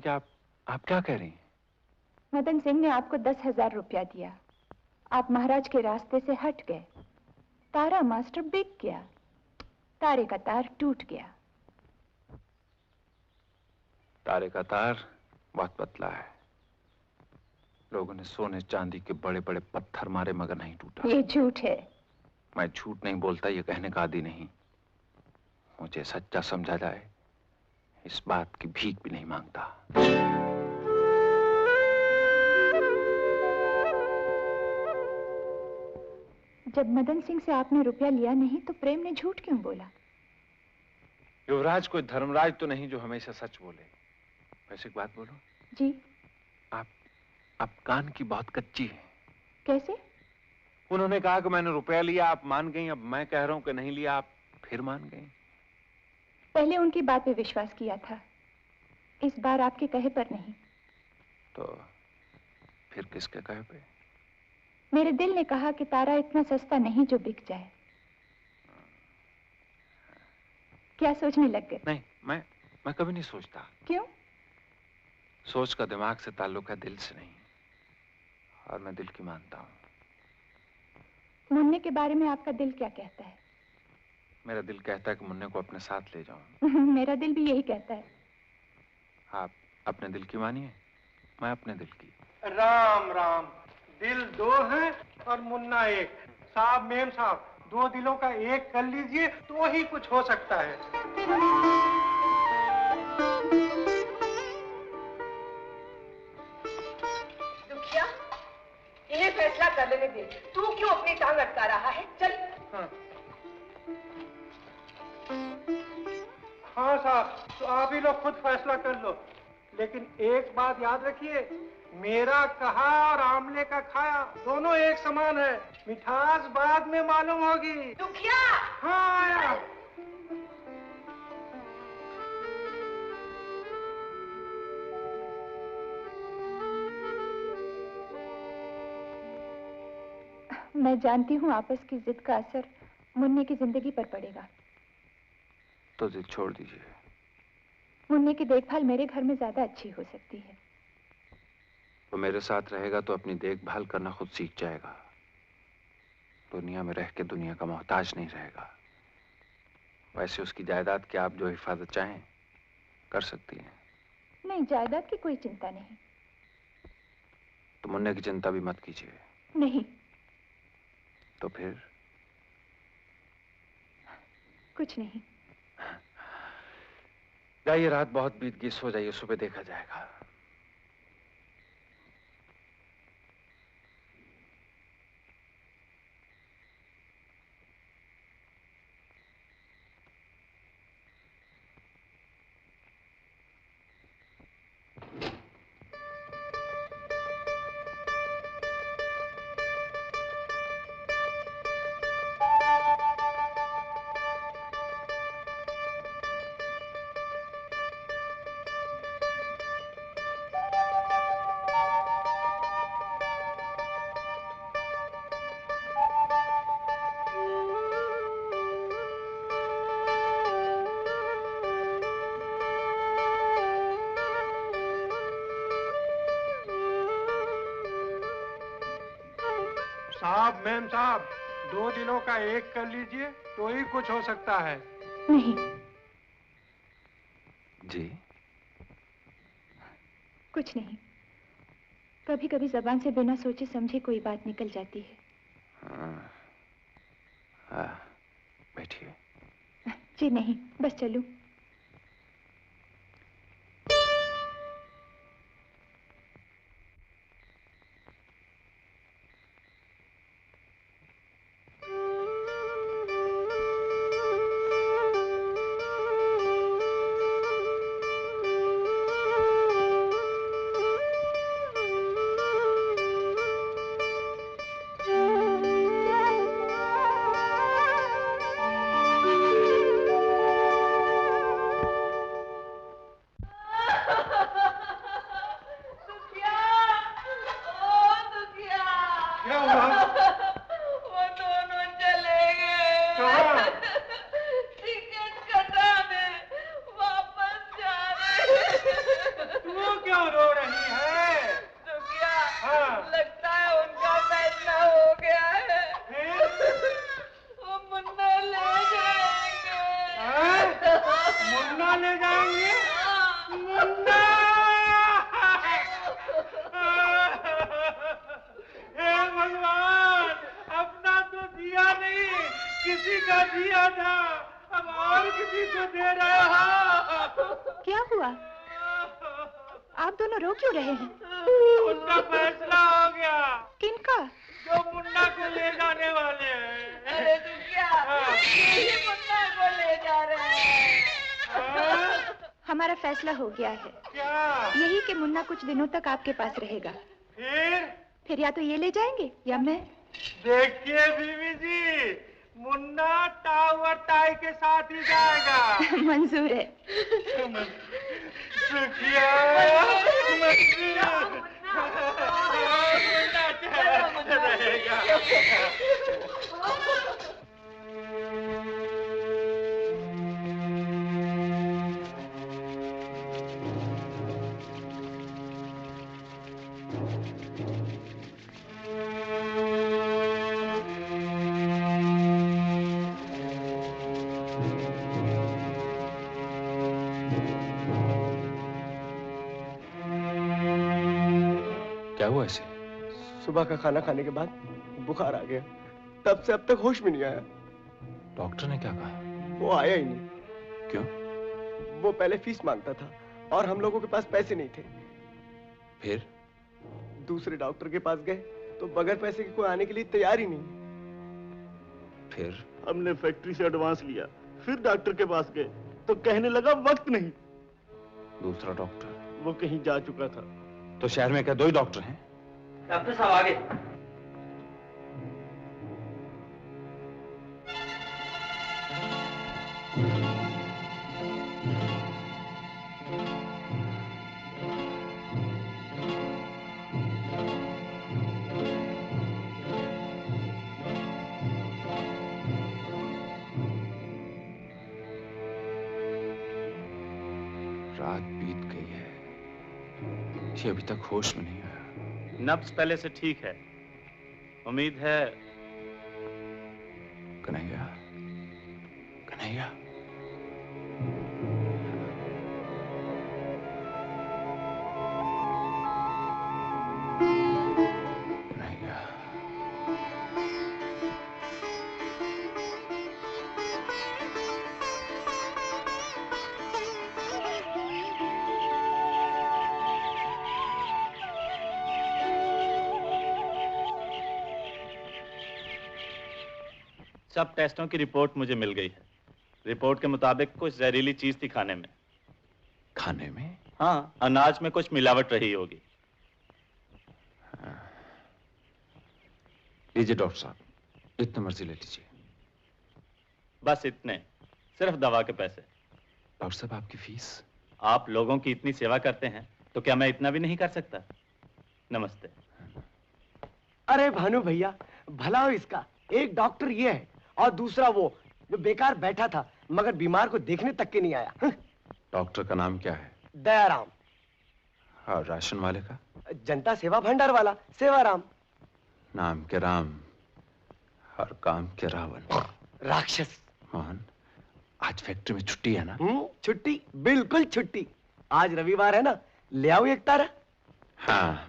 कि आप क्या कह रही हैं? मदन सिंह ने आपको 10,000 रुपया दिया। आप महाराज के रास्ते से हट गए। तारा मास्टर बिक गया। तारे का तार टूट गया। तारे का तार बहुत पतला है। लोगों ने सोने चांदी के बड़े बड़े पत्थर मारे मगर नहीं टूटा। ये झूठ है। मैं झूठ नहीं बोलता, ये कहने का आदी नहीं। मुझे सच्चा समझा जाए इस बात की भीख भी नहीं मांगता। जब मदन सिंह से आपने रुपया लिया नहीं तो प्रेम ने झूठ क्यों बोला? युवराज कोई धर्मराज तो नहीं जो हमेशा सच बोले। वैसे एक बात बोलो। जी। आप कान की बहुत कच्ची है। कैसे? उन्होंने कहा कि मैंने रुपया लिया, आप मान गई। अब मैं कह रहा हूं कि नहीं लिया, आप फिर मान गई। पहले उनकी बात पे विश्वास किया था, इस बार आपके कहे पर नहीं। तो फिर किसके कहे पे? मेरे दिल ने कहा कि तारा इतना सस्ता नहीं जो बिक जाए। क्या सोचने लग गए? नहीं, मैं कभी नहीं सोचता। क्यों? सोच का दिमाग से ताल्लुक है, दिल से नहीं। और मैं दिल की मानता हूँ। मुन्ने के बारे में आपका दिल क्या कहता है? मेरा दिल कहता है कि मुन्ने को अपने साथ ले जाऊं। मेरा दिल भी यही कहता है। आप अपने दिल की मानिए, मैं अपने दिल की। राम राम। दिल दो है और मुन्ना एक। साहब मेम साहब, दो दिलों का एक कर लीजिए तो ही कुछ हो सकता है। दुखिया, इन्हें फैसला कर लेने दे। तू क्यों अपनी टांग अटका रहा है? चल। हाँ साहब, तो आप ही लोग खुद फैसला कर लो। लेकिन एक बात याद रखिए, मेरा कहा और आमले का खाया दोनों एक समान है। मिठास बाद में मालूम होगी। दुखिया। हाँ आया। मैं जानती हूँ आपस की जिद का असर मुन्ने की जिंदगी पर पड़ेगा। तो जिद छोड़ दीजिए। मुन्ने की देखभाल मेरे घर में ज्यादा अच्छी हो सकती है। वो मेरे साथ रहेगा तो अपनी देखभाल करना खुद सीख जाएगा। दुनिया में रह के दुनिया का मोहताज नहीं रहेगा। वैसे उसकी जायदाद की आप जो हिफाजत चाहें कर सकती हैं। नहीं, जायदाद की कोई चिंता नहीं। तो मुन्ने की चिंता भी मत कीजिए। नहीं। तो फिर? कुछ नहीं। जाइए, रात बहुत बीत गई, सो जाइए, सुबह देखा जाएगा। साहब मेम साहब, दो दिलों का एक कर लीजिए तो ही कुछ हो सकता है। नहीं। जी? कुछ नहीं। कभी कभी जबान से बिना सोचे समझे कोई बात निकल जाती है। बैठिए। जी नहीं, बस चलूं। जो मुन्ना को ले जाने वाले हैं। अरे तू क्या यही मुन्ना को ले जा रहे हैं? हमारा फैसला हो गया है। क्या? यही कि मुन्ना कुछ दिनों तक आपके पास रहेगा। फिर या तो ये ले जाएंगे या मैं। देखिए बीवी जी, मुन्ना टाई और टाई के साथ ही जाएगा। मंजूर है। सुखिया मुन्ना रहेगा। क्या हुआ इसे? सुबह का खाना खाने के बाद बुखार आ गया, तब से अब तक होश में नहीं आया। डॉक्टर ने क्या कहा? वो आया ही नहीं। क्यों? वो पहले फीस मांगता था और हम लोगों के पास पैसे नहीं थे। फिर दूसरे डॉक्टर के पास गए तो बगैर पैसे के कोई आने के लिए तैयार ही नहीं। फिर हमने फैक्ट्री से एडवांस लिया, फिर डॉक्टर के पास गए तो कहने लगा वक्त नहीं। दूसरा डॉक्टर? वो कहीं जा चुका था। तो शहर में क्या 2 ही डॉक्टर हैं? डॉक्टर साहब आगे। रात बीत गई है, ये अभी तक होश में नहीं आया। नब्ज पहले से ठीक है, उम्मीद है। कन्हैया, कन्हैया, कन्हैया। सब टेस्टों की रिपोर्ट मुझे मिल गई है। रिपोर्ट के मुताबिक कुछ जहरीली चीज थी खाने में। खाने में? हाँ, अनाज में कुछ मिलावट रही होगी। लीजिए डॉक्टर साहब, जितने मर्जी ले लीजिए। बस इतने, सिर्फ दवा के पैसे। डॉक्टर साहब, आपकी फीस? आप लोगों की इतनी सेवा करते हैं तो क्या मैं इतना भी नहीं कर सकता? नमस्ते। अरे भानु भैया, भला हो इसका। एक डॉक्टर ये है और दूसरा वो जो बेकार बैठा था मगर बीमार को देखने तक के नहीं आया। डॉक्टर का नाम क्या है? दयाराम। और राशन वाले का? जनता सेवा भंडार वाला सेवाराम। नाम के राम और काम के रावण। राक्षस। मोहन, आज फैक्ट्री में छुट्टी है ना? छुट्टी, बिल्कुल छुट्टी। आज रविवार है ना, ले आओ एक तारा। हाँ।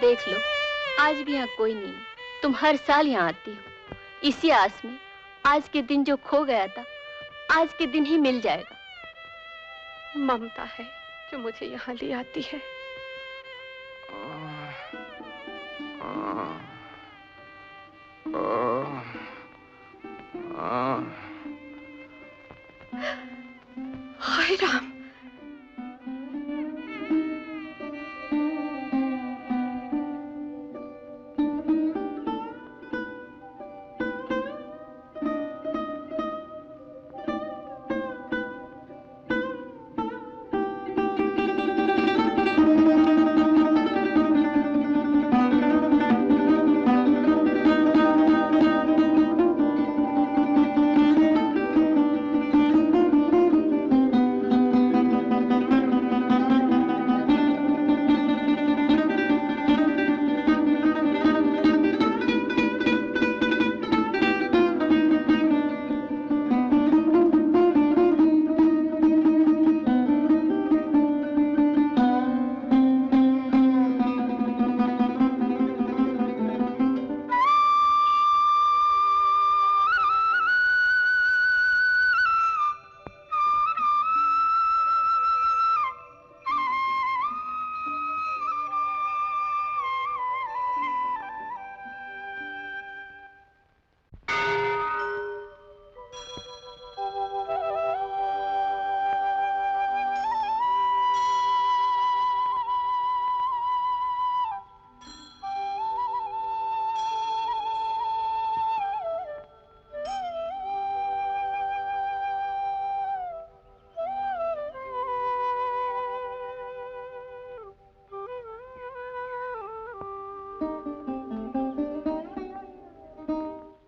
देख लो, आज भी यहाँ कोई नहीं। तुम हर साल यहाँ आती हो, इसी आस में आज के दिन जो खो गया था, आज के दिन ही मिल जाएगा। ममता है जो मुझे यहाँ ले आती है। हाय राम,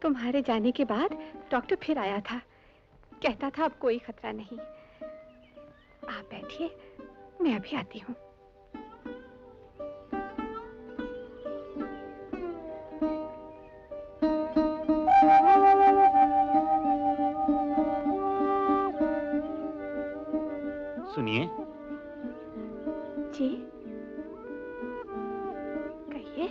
तुम्हारे जाने के बाद डॉक्टर फिर आया था, कहता था अब कोई खतरा नहीं। आप बैठिए, मैं अभी आती हूँ। सुनिए। जी कहिए।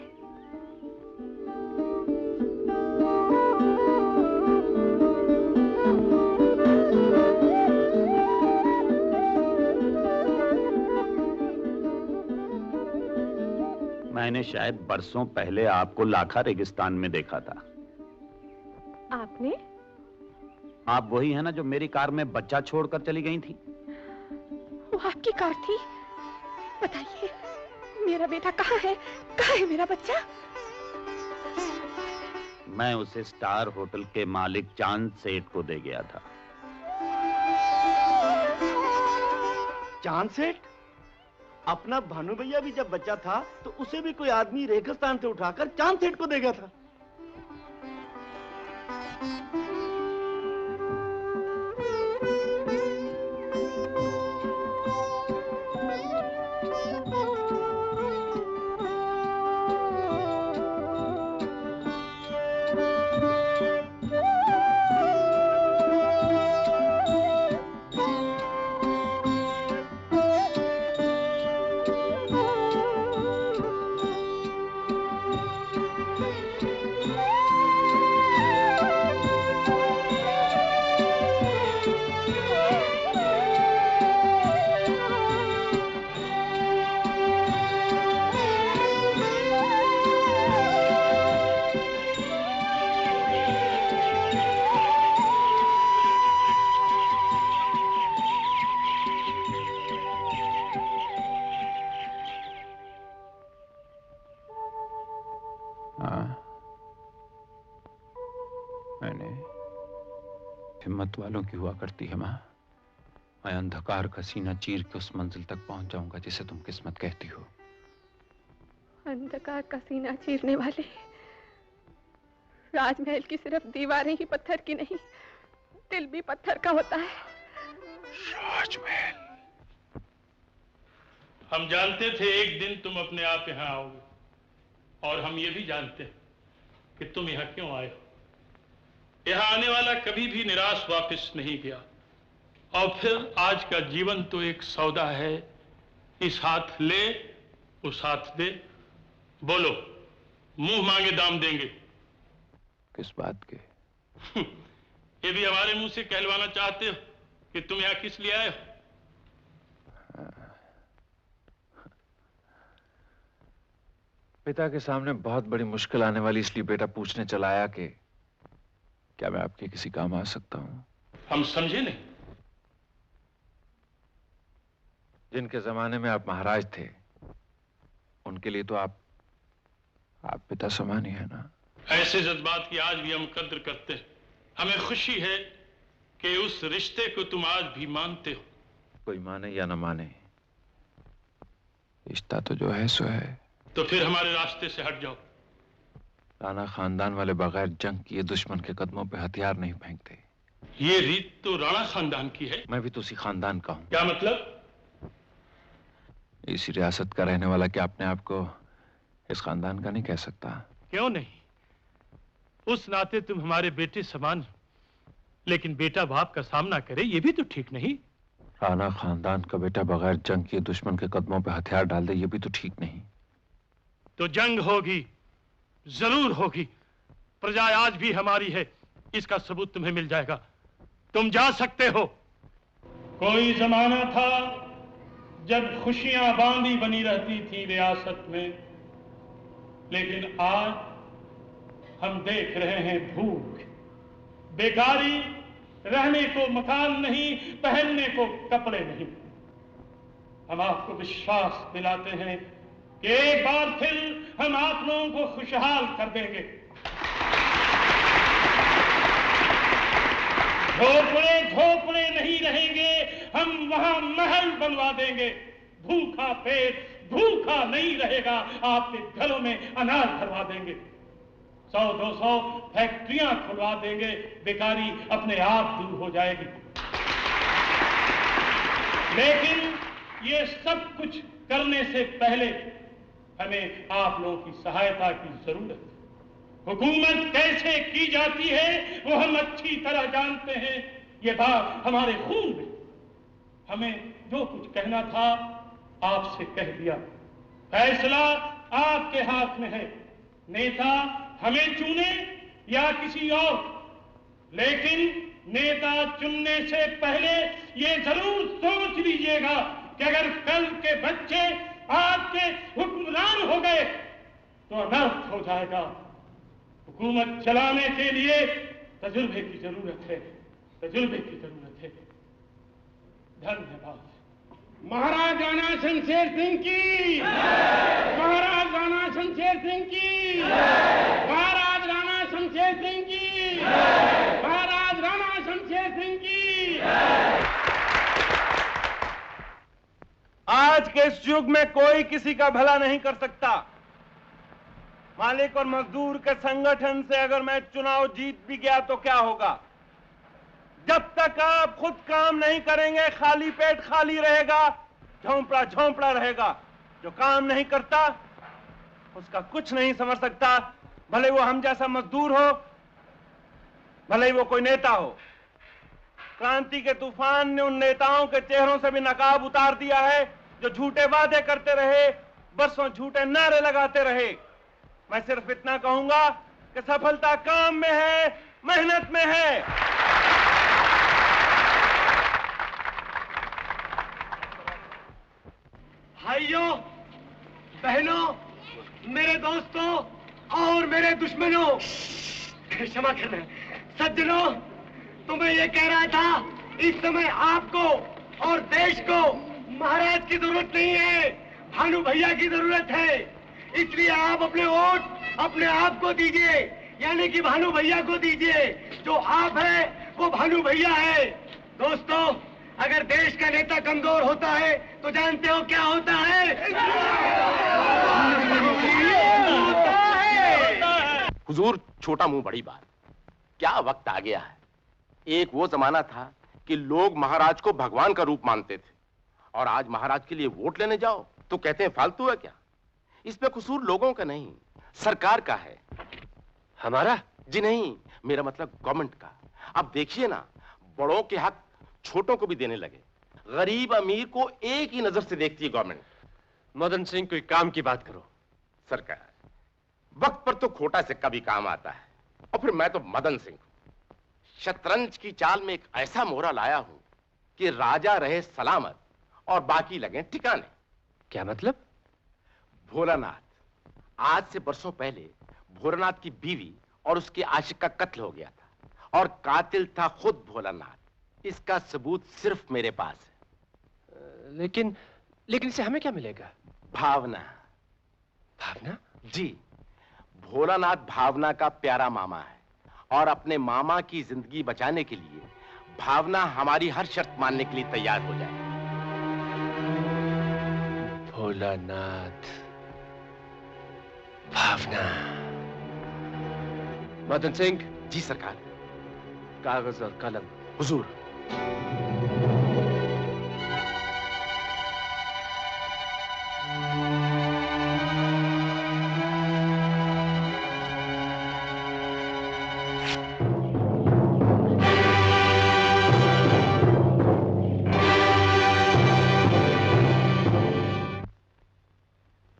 मैंने शायद बरसों पहले आपको लाखा रेगिस्तान में देखा था। आपने? आप वही है ना जो मेरी कार में बच्चा छोड़कर चली गई थी? वो आपकी कार थी? बताइए, मेरा बेटा कहाँ है? कहाँ है मेरा बच्चा? मैं उसे स्टार होटल के मालिक चांद सेठ को दे गया था। चांद सेठ? अपना भानु भैया भी जब बच्चा था तो उसे भी कोई आदमी रेगिस्तान से उठाकर चांद सेठ को दे गया था। हिम्मत वालों की हुआ करती है माँ। मैं अंधकार का सीना चीर के उस मंजिल तक पहुंच जाऊंगा जिसे तुम किस्मत कहती हो। अंधकार का सीना चीरने वाले, राजमहल की सिर्फ दीवारें ही पत्थर की नहीं, दिल भी पत्थर का होता है। राजमहल। हम जानते थे एक दिन तुम अपने आप यहाँ आओगे, और हम ये भी जानते कि तुम यहाँ क्यों आए हो। यहाँ आने वाला कभी भी निराश वापस नहीं गया। और फिर आज का जीवन तो एक सौदा है, इस हाथ ले उस हाथ दे, बोलो, मुंह मांगे दाम देंगे। किस बात के? ये भी हमारे मुंह से कहलवाना चाहते हो कि तुम यहां किस लिए आए हो? पिता के सामने बहुत बड़ी मुश्किल आने वाली, इसलिए बेटा पूछने चला आया कि क्या मैं आपके किसी काम आ सकता हूं? हम समझे नहीं। जिनके जमाने में आप महाराज थे, उनके लिए तो आप पिता समान ही है ना। ऐसे जज्बात की आज भी हम कद्र करते हैं। हमें खुशी है कि उस रिश्ते को तुम आज भी मानते हो। कोई माने या न माने, रिश्ता तो जो है सो है। तो फिर हमारे रास्ते से हट जाओ। राणा खानदान वाले बगैर जंग किए दुश्मन के कदमों पे हथियार नहीं फेंकते। ये रीत तो राणा खानदान की है। मैं भी तो उसी खानदान का हूं। क्या मतलब? इसी रियासत का रहने वाला क्या अपने आप को इस खानदान का नहीं कह सकता? क्यों नहीं? उस नाते तुम हमारे बेटे समान हो, लेकिन बेटा बाप का सामना करे ये भी तो ठीक नहीं। राणा खानदान का बेटा बगैर जंग किए दुश्मन के कदमों पे हथियार डाल दे, ये भी तो ठीक नहीं। तो जंग होगी, जरूर होगी। प्रजा आज भी हमारी है, इसका सबूत तुम्हें मिल जाएगा। तुम जा सकते हो। कोई जमाना था जब खुशियां बांधी बनी रहती थी रियासत में, लेकिन आज हम देख रहे हैं भूख, बेकारी, रहने को मकान नहीं, पहनने को कपड़े नहीं। हम आपको विश्वास दिलाते हैं कि एक बार फिर हम आप लोगों को खुशहाल कर देंगे। झोपड़े झोपड़े नहीं रहेंगे, हम वहां महल बनवा देंगे। भूखा पेट भूखा नहीं रहेगा, आपके घरों में अनाज भरवा देंगे। 100-200 फैक्ट्रियां खुलवा देंगे, बेकारी अपने आप दूर हो जाएगी। लेकिन ये सब कुछ करने से पहले हमें आप लोगों की सहायता की जरूरत है। हुकूमत कैसे की जाती है वो हम अच्छी तरह जानते हैं। ये बात हमारे खून में। हमें जो कुछ कहना था आपसे कह दिया। फैसला आपके हाथ में है। नेता हमें चुने या किसी और, लेकिन नेता चुनने से पहले ये जरूर सोच लीजिएगा कि अगर कल के बच्चे आपके हुक्मरान हो गए तो अनर्थ हो जाएगा। हुकूमत चलाने के लिए तजुर्बे की जरूरत है, तजुर्बे की जरूरत है। धन्यवाद। महाराज राणा शमशेर सिंह की, महाराज राणा शमशेर सिंह की, महाराज राणा शमशेर सिंह की, महाराज राणा शमशेर सिंह की। आज के इस युग में कोई किसी का भला नहीं कर सकता। मालिक और मजदूर के संगठन से अगर मैं चुनाव जीत भी गया तो क्या होगा? जब तक आप खुद काम नहीं करेंगे खाली पेट खाली रहेगा, झोंपड़ा झोंपड़ा रहेगा। जो काम नहीं करता उसका कुछ नहीं समझ सकता, भले वो हम जैसा मजदूर हो, भले ही वो कोई नेता हो। क्रांति के तूफान ने उन नेताओं के चेहरों से भी नकाब उतार दिया है जो झूठे वादे करते रहे, बरसों झूठे नारे लगाते रहे। मैं सिर्फ इतना कहूंगा कि सफलता काम में है, मेहनत में है। भाइयों, बहनों, मेरे दोस्तों और मेरे दुश्मनों, क्षमा करना, सज्जनों, तो मैं ये कह रहा था, इस समय आपको और देश को महाराज की जरूरत नहीं है, भानु भैया की जरूरत है। इसलिए आप अपने वोट अपने आप को दीजिए, यानी कि भानु भैया को दीजिए। जो आप है वो भानु भैया है। दोस्तों, अगर देश का नेता कमजोर होता है तो जानते हो क्या होता है? हुजूर, छोटा मुंह बड़ी बात। क्या वक्त आ गया है। एक वो जमाना था कि लोग महाराज को भगवान का रूप मानते थे, और आज महाराज के लिए वोट लेने जाओ तो कहते हैं फालतू है क्या। इसमें कसूर लोगों का नहीं, सरकार का है। हमारा? जी नहीं, मेरा मतलब गवर्नमेंट का। अब देखिए ना, बड़ों के हक छोटों को भी देने लगे। गरीब अमीर को एक ही नजर से देखती है गवर्नमेंट। मदन सिंह, कोई काम की बात करो। सरकार, वक्त पर तो खोटा सिक्का भी काम आता है। और फिर मैं तो मदन सिंह हूं। शतरंज की चाल में एक ऐसा मोहरा लाया हूं कि राजा रहे सलामत और बाकी लगे ठिकाने। क्या मतलब? भोलानाथ, आज से बरसों पहले भोलानाथ की बीवी और उसके आशिक का कत्ल हो गया था और कातिल था खुद भोलानाथ। इसका सबूत सिर्फ मेरे पास है। लेकिन इससे हमें क्या मिलेगा? भावना। भावना? जी, भोलानाथ भावना का प्यारा मामा है और अपने मामा की जिंदगी बचाने के लिए भावना हमारी हर शर्त मानने के लिए तैयार हो जाए। भोलानाथ, भावना। मदन सिंह। जी सरकार। कागज और कलम। हुजूर।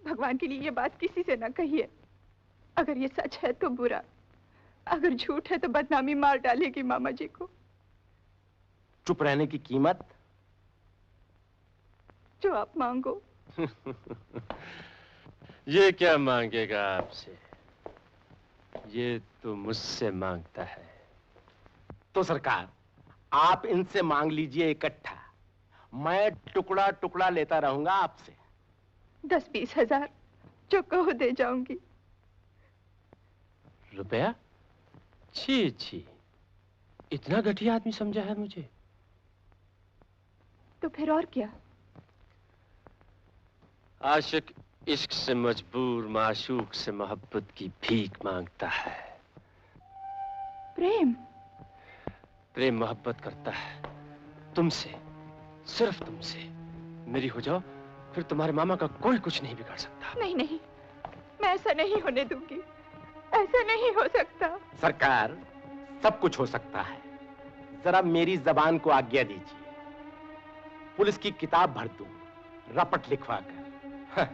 भगवान के लिए ये बात किसी से ना कहिए। अगर ये सच है तो बुरा, अगर झूठ है तो बदनामी मार डालेगी मामा जी को। चुप रहने की कीमत? जो आप मांगो। ये क्या मांगेगा आपसे? ये तो मुझसे मांगता है। तो सरकार, आप इनसे मांग लीजिए इकट्ठा, मैं टुकड़ा टुकड़ा लेता रहूंगा आपसे। 10-20 हजार जो कहो दे जाऊंगी। रुपया? छी छी, इतना घटिया आदमी समझा है मुझे। तो फिर और क्या? आशिक इश्क से मजबूर माशूक से मोहब्बत की भीख मांगता है। प्रेम? प्रेम मोहब्बत करता है तुमसे, सिर्फ तुमसे। मेरी हो जाओ, फिर तुम्हारे मामा का कोई कुछ नहीं बिगाड़ सकता। नहीं नहीं, मैं ऐसा नहीं होने दूंगी। ऐसा नहीं हो सकता। सरकार, सब कुछ हो सकता है। जरा मेरी जबान को आज्ञा दीजिए। पुलिस की किताब भर दूं, रपट लिखवा कर।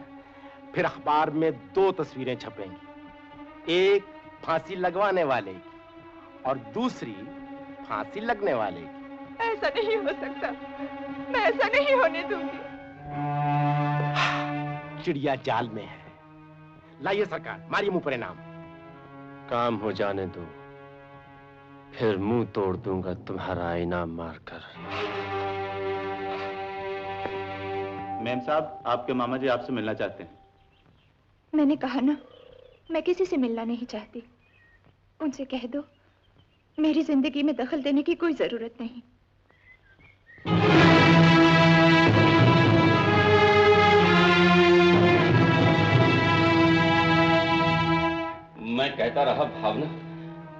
फिर अखबार में 2 तस्वीरें छपेंगी, एक फांसी लगवाने वाले की और दूसरी फांसी लगने वाले की। ऐसा नहीं हो सकता, मैं ऐसा नहीं होने दूंगी। चिड़िया जाल में है। लाइए सरकार, मारिए मुंह पर इनाम। काम हो जाने दो, फिर मुंह तोड़ दूंगा तुम्हारा इनाम मारकर। मैम साहब, आपके मामा जी आपसे मिलना चाहते हैं। मैंने कहा ना, मैं किसी से मिलना नहीं चाहती। उनसे कह दो मेरी जिंदगी में दखल देने की कोई जरूरत नहीं। मैं कहता रहा भावना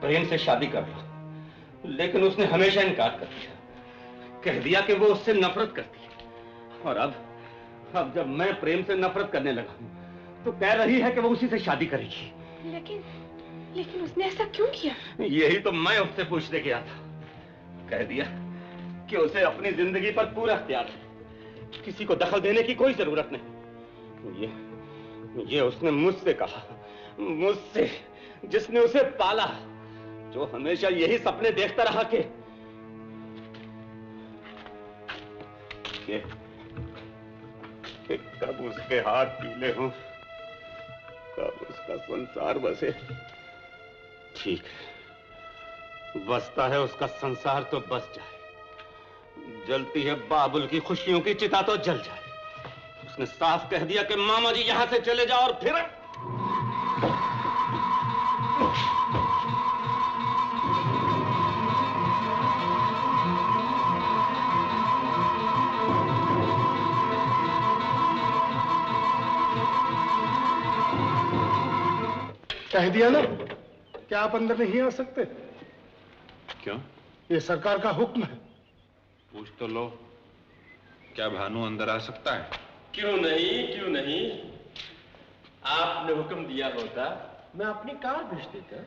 प्रेम से शादी कर लो, लेकिन उसने हमेशा इनकार कर दिया। कह दिया कि वो उससे नफरत करती है। और अब जब मैं प्रेम से नफरत करने लगा हूं, तो कह रही है कि वो उसी से शादी करेगी। लेकिन उसने ऐसा क्यों किया? यही तो मैं उससे पूछने गया था। कह दिया कि उसे अपनी जिंदगी पर पूरा अख्तियार है, किसी को दखल देने की कोई जरूरत नहीं। ये उसने मुझसे कहा, मुझसे जिसने उसे पाला, जो हमेशा यही सपने देखता रहा कि कब उसके हाथ पीले हों, कब उसका संसार बसे। ठीक है, बसता है उसका संसार तो बस जाए, जलती है बाबुल की खुशियों की चिता तो जल जाए। उसने साफ कह दिया कि मामा जी यहां से चले जाओ, और फिर कह दिया ना, क्या आप अंदर नहीं आ सकते? क्यों? ये सरकार का हुक्म है। पूछ तो लो, क्या भानु अंदर आ सकता है? क्यों नहीं, क्यों नहीं। आपने हुक्म दिया होता, मैं अपनी कार भेज देता।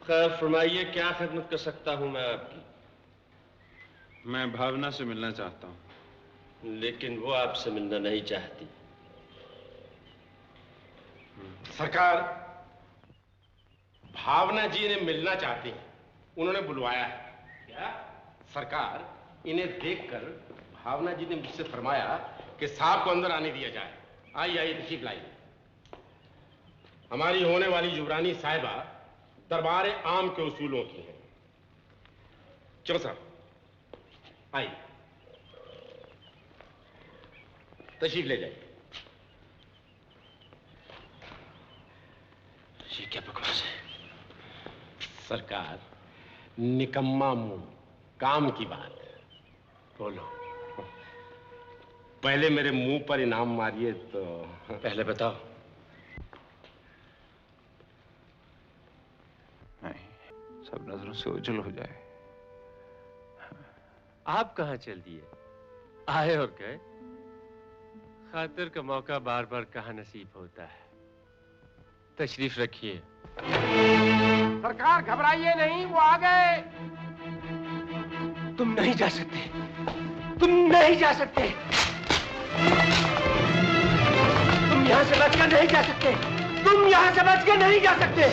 खैर फरमाइए, क्या खिदमत कर सकता हूं मैं आपकी? मैं भावना से मिलना चाहता हूं। लेकिन वो आपसे मिलना नहीं चाहती। सरकार, भावना जी ने मिलना चाहते हैं, उन्होंने बुलवाया है। क्या सरकार, इन्हें देखकर भावना जी ने मुझसे फरमाया कि साहब को अंदर आने दिया जाए। आइए आइए, तशरीफ लाइए। हमारी होने वाली युवरानी साहिबा दरबार आम के उसूलों की है। चलो साहब, आइए, तशरीफ ले जाइए। ये क्या बकवास है? सरकार, निकम्मा मुंह, काम की बात। बोलो, पहले मेरे मुंह पर इनाम मारिए तो। पहले बताओ। नहीं, सब नजरों से ओझल हो जाए। आप कहाँ चल दिए? आए और गए। खातिर का मौका बार बार कहाँ नसीब होता है। तशरीफ रखिए। सरकार घबराइए नहीं, वो आ गए। तुम नहीं जा सकते, तुम नहीं जा सकते, तुम यहाँ से बचकर नहीं जा सकते, तुम यहाँ से बचकर नहीं जा सकते।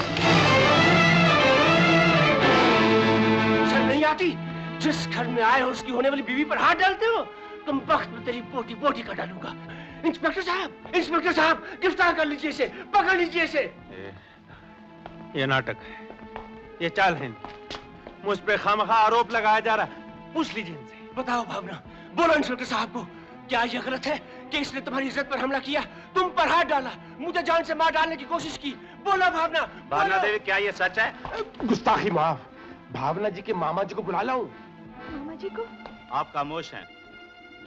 शर्म नहीं आती? जिस घर में आए हो उसकी होने वाली बीवी पर हाथ डालते हो। तुम वक्त में तेरी पोटी पोटी का डालूंगा। इंस्पेक्टर साहब, गिरफ्तार कर लीजिए इसे, पकड़ लीजिए इसे। ये नाटक है, ये चाल है, मुझ पे खामखा आरोप लगाया जा रहा है। पूछ लीजिए इनसे। बताओ भावना, बोलो इंस्पेक्टर साहब को, क्या यह गलत है कि इसने तुम्हारी इज्जत पर हमला किया, तुम पर हाथ डाला, मुझे जान से मार डालने की कोशिश की? बोलो भावना। भावना देवी, क्या ये सच है? गुस्ताखी माफ। भावना जी के मामा जी को बुला लाऊं? मामा जी को? आप खामोश हैं।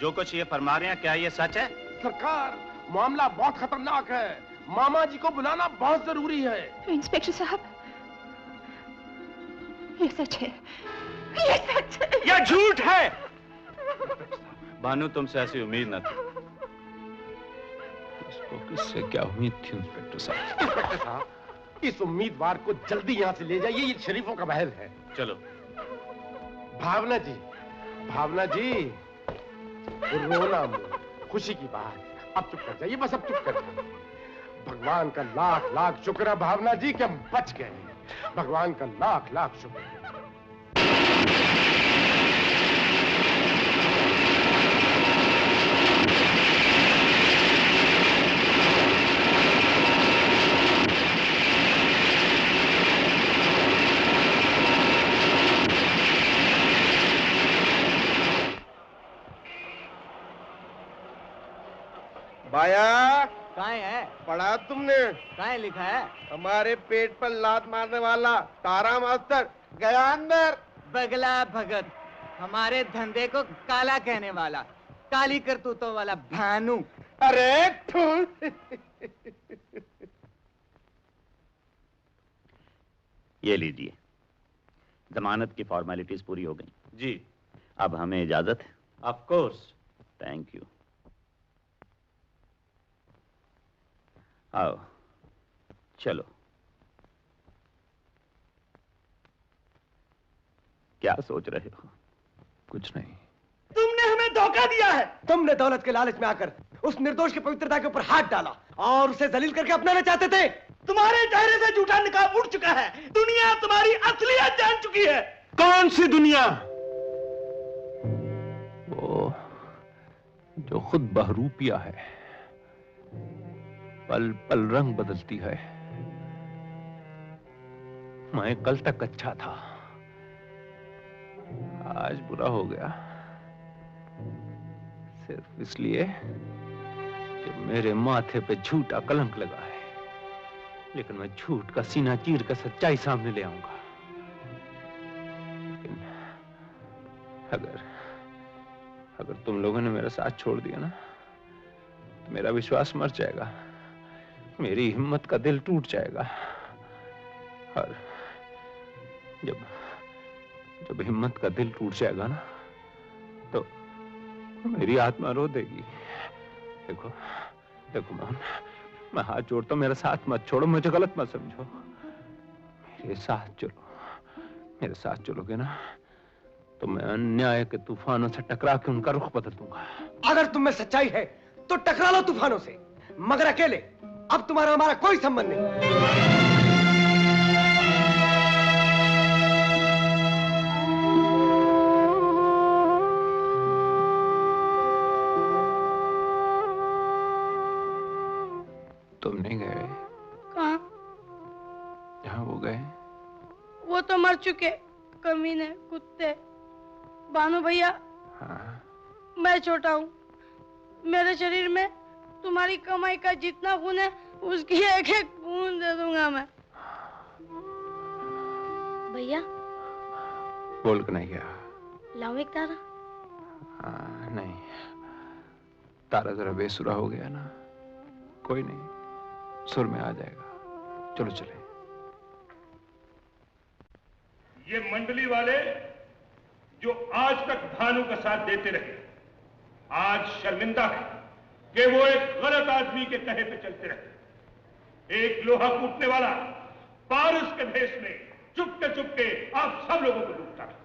जो कुछ ये फरमा रहे हैं, क्या ये सच है? सरकार, मामला बहुत खतरनाक है, मामा जी को बुलाना बहुत जरूरी है। इंस्पेक्टर साहब, ये सच है, ये सच है, ये झूठ है। भानु, तुमसे ऐसी उम्मीद न थी। इसको किससे क्या उम्मीद थी इंस्पेक्टर साहब? इंस्पेक्टर साहब, इस उम्मीदवार को जल्दी यहाँ से ले जाइए, ये शरीफों का महल है। चलो। भावना जी, रोना मुंह, खुशी की बात। अब चुप कर जाइए, बस अब चुप कर जाइए। भगवान का लाख लाख शुक्र है भावना जी कि हम बच गए। भगवान का लाख लाख शुक्र है। बाया, कहाँ है? पढ़ा तुमने? कहाँ लिखा है? हमारे पेट पर लात मारने वाला तारा मास्टर गया अंदर। बगला भगत, हमारे धंधे को काला कहने वाला, काली करतूतों वाला भानु। अरे ये लीजिए, जमानत की फॉर्मेलिटीज पूरी हो गई। जी। अब हमें इजाजत है? Of course. Thank you. आओ, चलो। क्या सोच रहे हो? कुछ नहीं। तुमने हमें धोखा दिया है। तुमने दौलत के लालच में आकर उस निर्दोष की पवित्रता के ऊपर हाथ डाला और उसे जलील करके अपनाना चाहते थे। तुम्हारे चेहरे से झूठा निकाब उड़ चुका है। दुनिया तुम्हारी असलियत जान चुकी है। कौन सी दुनिया? वो जो खुद बहरूपिया है, पल पल रंग बदलती है। मैं कल तक अच्छा था, आज बुरा हो गया, सिर्फ इसलिए कि मेरे माथे पे झूठा कलंक लगा है। लेकिन मैं झूठ का सीना चीर कर सच्चाई सामने ले आऊंगा। लेकिन अगर तुम लोगों ने मेरा साथ छोड़ दिया ना, तो मेरा विश्वास मर जाएगा, मेरी हिम्मत का दिल टूट जाएगा। और जब हिम्मत का दिल टूट जाएगा ना, तो मेरी आत्मा रो देगी। देखो मोहन, मैं हाथ जोड़ता हूं, मेरा साथ मत छोड़ो, मुझे गलत मत समझो। मेरे साथ चलोगे ना, तो मैं अन्याय के तूफानों से टकरा के उनका रुख बदल दूंगा। अगर तुम में सच्चाई है तो टकरा लो तूफानों से, मगर अकेले। अब तुम्हारा हमारा कोई संबंध नहीं। तुम नहीं गए कहाँ? जहाँ वो गए? वो तो मर चुके, कमीने, कुत्ते। भानु भैया, मैं छोटा हूँ, मेरे शरीर में तुम्हारी कमाई का जितना खून है उसकी एक एक बूंद दे दूंगा मैं। भैया बोल के नहीं गया? लाऊं एक तारा? नहीं, तारा जरा बेसुरा हो गया ना। कोई नहीं, सुर में आ जाएगा। चलो चले। ये मंडली वाले जो आज तक भानु का साथ देते रहे, आज शर्मिंदा है कि वो एक गलत आदमी के कहे पे चलते रहे। एक लोहा कूटने वाला पारस के भेष में चुपके आप सब लोगों को लूटता था,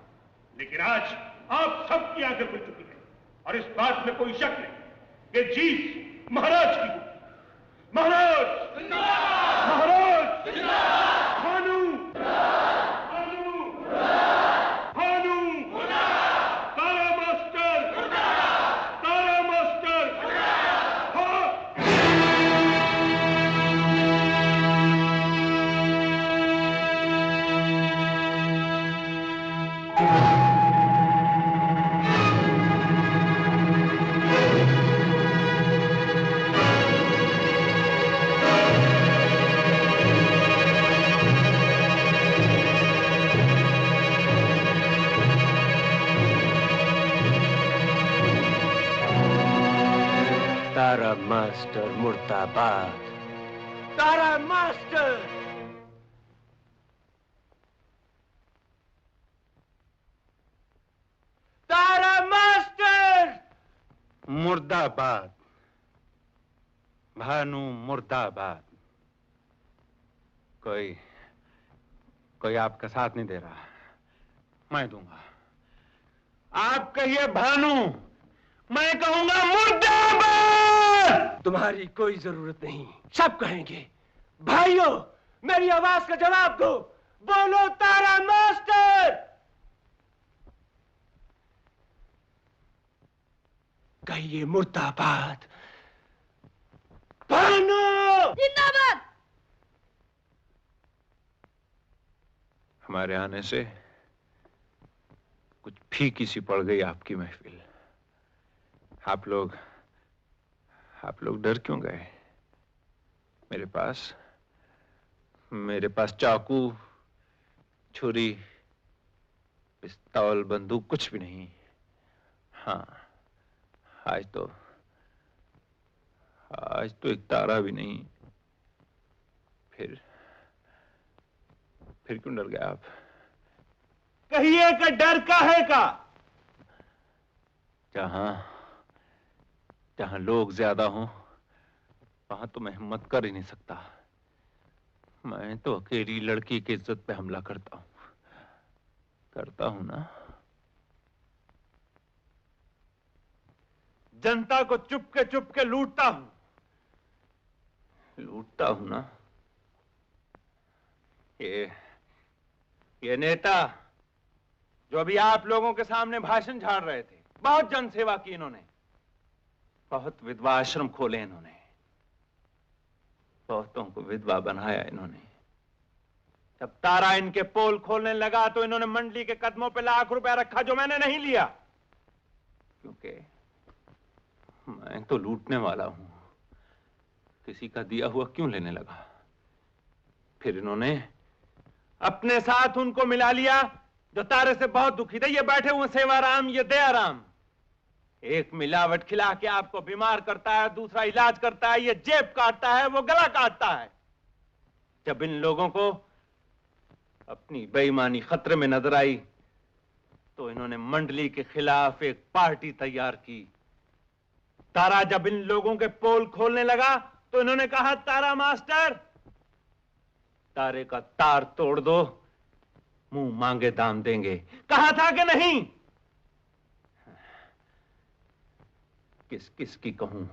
लेकिन आज आप सबकी आंखें खुल चुकी हैं और इस बात में कोई शक नहीं कि जीत महाराज की होगी। महाराज महाराज भानु तारा मास्टर तारा मास्टर मुर्दाबाद। तारा मास्टर। तारा मास्टर मुर्दाबाद। भानु मुर्दाबाद। कोई आपका साथ नहीं दे रहा, मैं दूंगा। आप कहिए भानु, मैं कहूंगा मुर्दाबाद। तुम्हारी कोई जरूरत नहीं, सब कहेंगे। भाइयों, मेरी आवाज का जवाब दो, बोलो तारा मास्टर। कहिए मुर्दाबाद। भानु जिंदाबाद। हमारे आने से कुछ फीकी सी पड़ गई आपकी महफिल। आप लोग डर क्यों गए? मेरे पास चाकू, छुरी, पिस्तौल, बंदूक कुछ भी नहीं। हाँ, आज तो एक तारा भी नहीं। फिर क्यों डर गए आप? कहिए कि डर का है का? जहां लोग ज्यादा हों वहां तो मैं हिम्मत कर ही नहीं सकता। मैं तो अकेली लड़की की इज्जत पे हमला करता हूं ना। जनता को चुपके लूटता हूं ना। ये नेता जो अभी आप लोगों के सामने भाषण झाड़ रहे थे, बहुत जनसेवा की इन्होंने, बहुत विधवा आश्रम खोले इन्होंने, बहुतों को विधवा बनाया इन्होंने। जब तारा इनके पोल खोलने लगा तो इन्होंने मंडली के कदमों पे लाख रुपया रखा, जो मैंने नहीं लिया, क्योंकि मैं तो लूटने वाला हूं। किसी का दिया हुआ क्यों लेने लगा? फिर इन्होंने अपने साथ उनको मिला लिया जो तारे से बहुत दुखी थे। ये बैठे हुए सेवाराम, ये दयाराम, एक मिलावट खिला के आपको बीमार करता है, दूसरा इलाज करता है, ये जेब काटता है, वो गला काटता है। जब इन लोगों को अपनी बेईमानी खतरे में नजर आई तो इन्होंने मंडली के खिलाफ एक पार्टी तैयार की। तारा जब इन लोगों के पोल खोलने लगा तो इन्होंने कहा, तारा मास्टर, तारे का तार तोड़ दो, मुंह मांगे दाम देंगे। कहा था कि नहीं? किस की कहूं?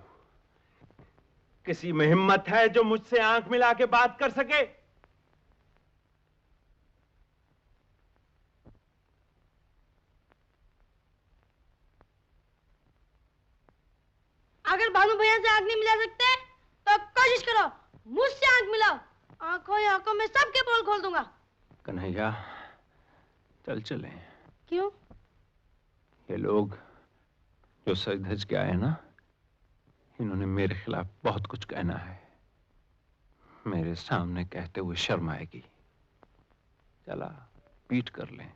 किसी में हिम्मत है जो मुझसे आंख मिला के बात कर सके? अगर भानु भैया से आंख नहीं मिला सकते तो कोशिश करो, मुझसे आंख मिलाओ, आंखों ही आंखों में सबके पोल खोल दूंगा। कन्हैया चल चले। क्यों? ये लोग जो सज धज के आए ना, इन्होंने मेरे खिलाफ बहुत कुछ कहना है। मेरे सामने कहते हुए शर्म आएगी। चला पीठ कर लें।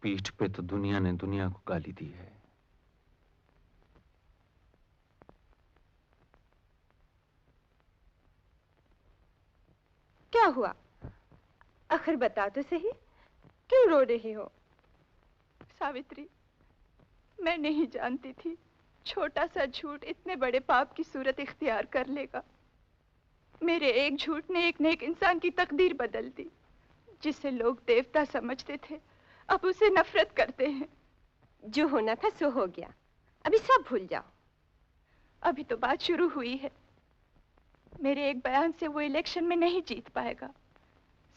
पीठ पे तो दुनिया ने दुनिया को गाली दी है। क्या हुआ? आखिर बता तो सही, क्यों रो रही हो? सावित्री, मैं नहीं जानती थी छोटा सा झूठ इतने बड़े पाप की सूरत इख्तियार कर लेगा। मेरे एक झूठ ने एक नेक इंसान की तकदीर बदल दी। जिसे लोग देवता समझते थे, अब उसे नफरत करते हैं। जो होना था सो हो गया, अभी सब भूल जाओ। अभी तो बात शुरू हुई है। मेरे एक बयान से वो इलेक्शन में नहीं जीत पाएगा,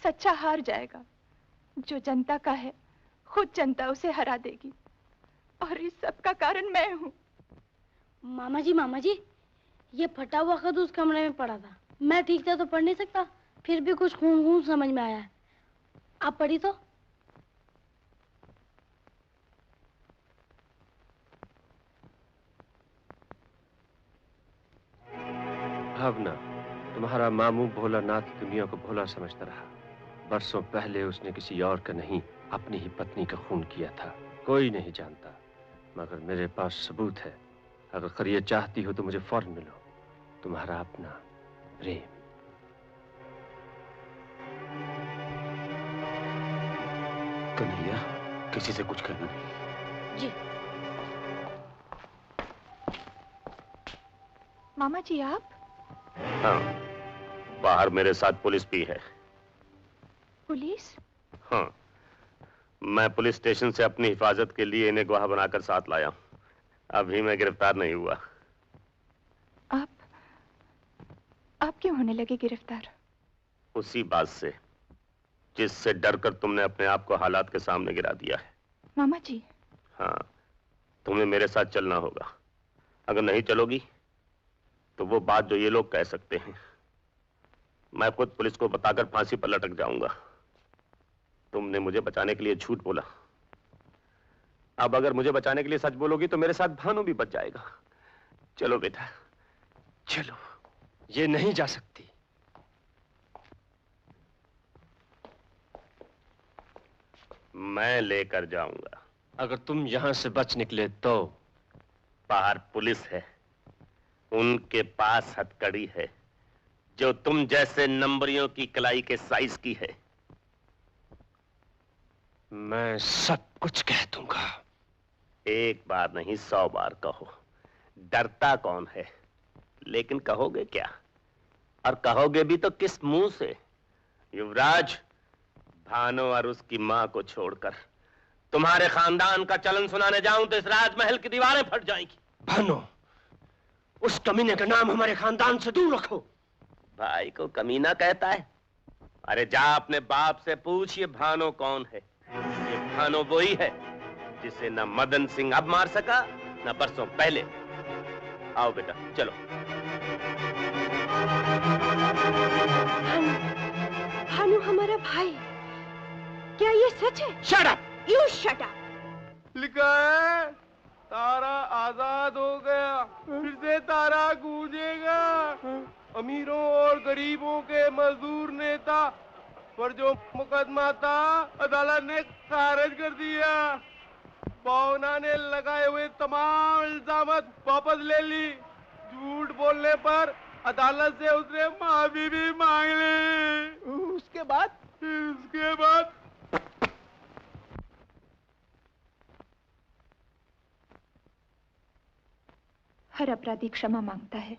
सच्चा हार जाएगा। जो जनता का है, खुद जनता उसे हरा देगी, और इस सब का कारण मैं हूँ। मामा जी, ये फटा हुआ खत उस कमरे में पड़ा था। मैं ठीक से तो पढ़ नहीं सकता, फिर भी कुछ खून खून समझ में आया है। आप पढ़ी तो? भावना, तुम्हारा मामू भोलानाथ दुनिया को भोला समझता रहा। बरसों पहले उसने किसी और का नहीं, अपनी ही पत्नी का खून किया था। कोई नहीं जानता, मगर मेरे पास सबूत है। अगर खैरियत चाहती हो तो मुझे फौरन मिलो। तुम्हारा अपना प्रेम। कन्हैया, किसी से कुछ कहना नहीं। जी। मामा जी आप? हाँ, बाहर मेरे साथ पुलिस भी है। पुलिस? हाँ, मैं पुलिस स्टेशन से अपनी हिफाजत के लिए इन्हें गवाह बनाकर साथ लाया हूँ। अभी मैं गिरफ्तार नहीं हुआ। आप क्यों होने लगे गिरफ्तार? उसी बात से जिससे डरकर तुमने अपने आप को हालात के सामने गिरा दिया है। मामा जी। हाँ, तुम्हें मेरे साथ चलना होगा। अगर नहीं चलोगी तो वो बात जो ये लोग कह सकते हैं, मैं खुद पुलिस को बताकर फांसी पर लटक जाऊंगा। तुमने मुझे बचाने के लिए झूठ बोला, अब अगर मुझे बचाने के लिए सच बोलोगी तो मेरे साथ भानु भी बच जाएगा। चलो बेटा, चलो। ये नहीं जा सकती। मैं लेकर जाऊंगा। अगर तुम यहां से बच निकले तो? बाहर पुलिस है, उनके पास हथकड़ी है जो तुम जैसे नंबरियों की कलाई के साइज की है। मैं सब कुछ कह दूंगा। एक बार नहीं 100 बार कहो। डरता कौन है, लेकिन कहोगे क्या? और कहोगे भी तो किस मुंह से? युवराज, भानु और उसकी मां को छोड़कर तुम्हारे खानदान का चलन सुनाने जाऊं तो इस राजमहल की दीवारें फट जाएंगी। भानु, उस कमीने का नाम हमारे खानदान से दूर रखो। भाई को कमीना कहता है? अरे जा अपने बाप से पूछ, ये भानु कौन है। ये भानु वही है जिसे न मदन सिंह अब मार सका, न बरसों पहले। आओ बेटा, चलो। भानु हमारा भाई, क्या ये सच है? Shut up! You shut up! लिखा है तारा आजाद हो गया, फिर से तारा गूंजेगा। अमीरों और गरीबों के मजदूर नेता पर जो मुकदमा था, अदालत ने खारिज कर दिया। भावना ने लगाए हुए तमाम इल्जाम वापस ले ली। झूठ बोलने पर अदालत से उसने माफी भी मांग ली। उसके बाद हर अपराधी क्षमा मांगता है।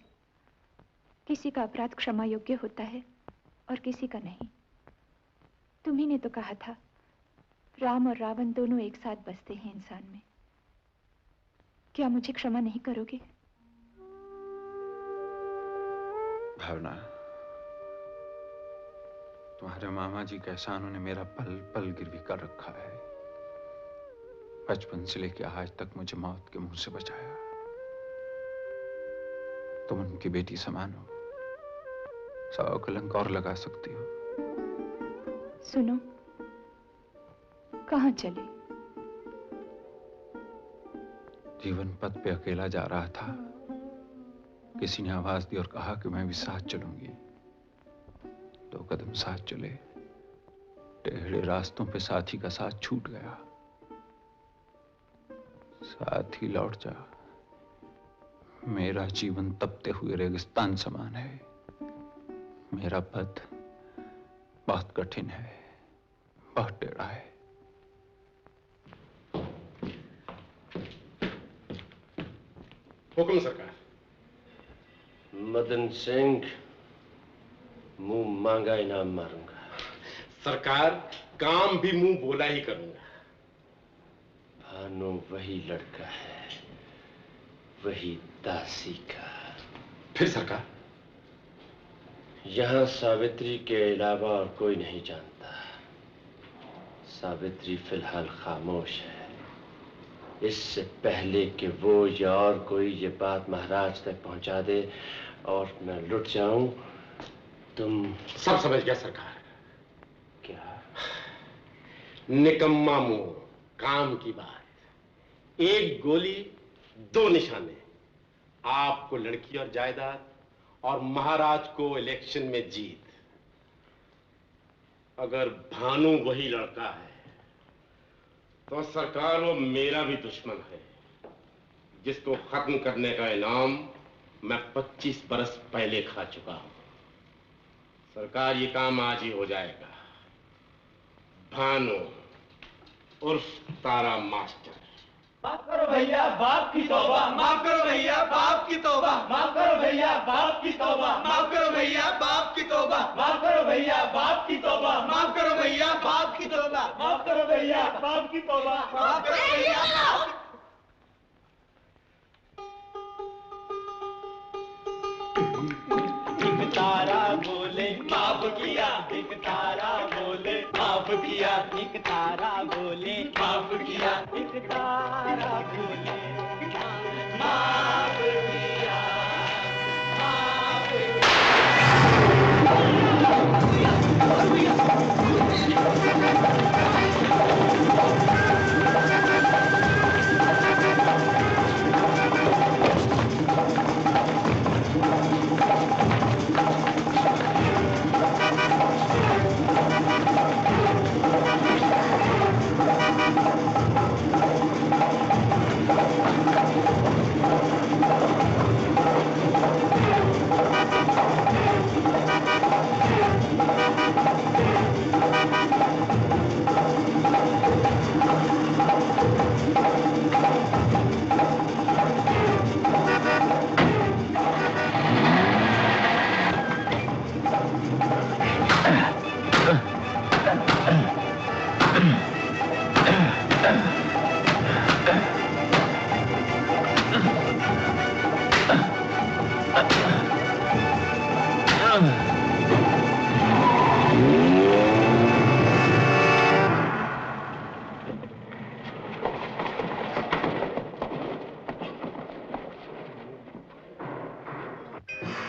किसी का अपराध क्षमा योग्य होता है और किसी का नहीं। तुम्ही ने तो कहा था, राम और रावण दोनों एक साथ बसते हैं इंसान में। क्या मुझे क्षमा नहीं करोगे? भावना, तुम्हारे मामा जी का एहसान उन्होंने मेरा पल पल गिरवी कर रखा है। बचपन से लेकर आज तक मुझे मौत के मुंह से बचाया। तुम उनकी बेटी समान हो। 100 कलंक और लगा सकती हो। सुनो, कहाँ चले? जीवन पथ पे अकेला जा रहा था, किसी ने आवाज दी और कहा कि मैं भी साथ चलूंगी। 2 कदम साथ चले, टेढ़े रास्तों पे साथी का साथ छूट गया। साथ ही लौट जा। मेरा जीवन तपते हुए रेगिस्तान समान है। मेरा पथ बहुत कठिन है, बहुत टेढ़ा है। हुक्म सरकार। मदन सिंह, मुंह मांगा इनाम मारूंगा। सरकार, काम भी मुंह बोला ही करूंगा। भानु वही लड़का है, वही दासी का। फिर सरकार? यहां सावित्री के अलावा और कोई नहीं जानता। सावित्री फिलहाल खामोश है। इससे पहले कि वो या और कोई ये बात महाराज तक पहुंचा दे और मैं लुट जाऊं, तुम सब समझ गया सरकार। क्या? निकम्मा मुंह, काम की बात। 1 गोली 2 निशाने। आपको लड़की और जायदाद और महाराज को इलेक्शन में जीत। अगर भानु वही लड़का है तो सरकार वो मेरा भी दुश्मन है, जिसको खत्म करने का इनाम मैं 25 बरस पहले खा चुका हूं। सरकार, ये काम आज ही हो जाएगा। भानु उर्फ तारा मास्टर। माफ करो भैया, बाप की तौबा। माफ करो भैया, बाप की तौबा। माफ करो भैया, बाप की तौबा। माफ करो भैया, बाप की तौबा। माफ करो भैया, बाप की तौबा। माफ करो भैया, बाप की तौबा। माफ करो भैया, बाप की तौबा। माफ करो भैया। एक तारा बोले माफ किया, एक तारा बोले माफ किया, एक तारा बोले माफ किया, एक तारा बोले माफ किया, माफ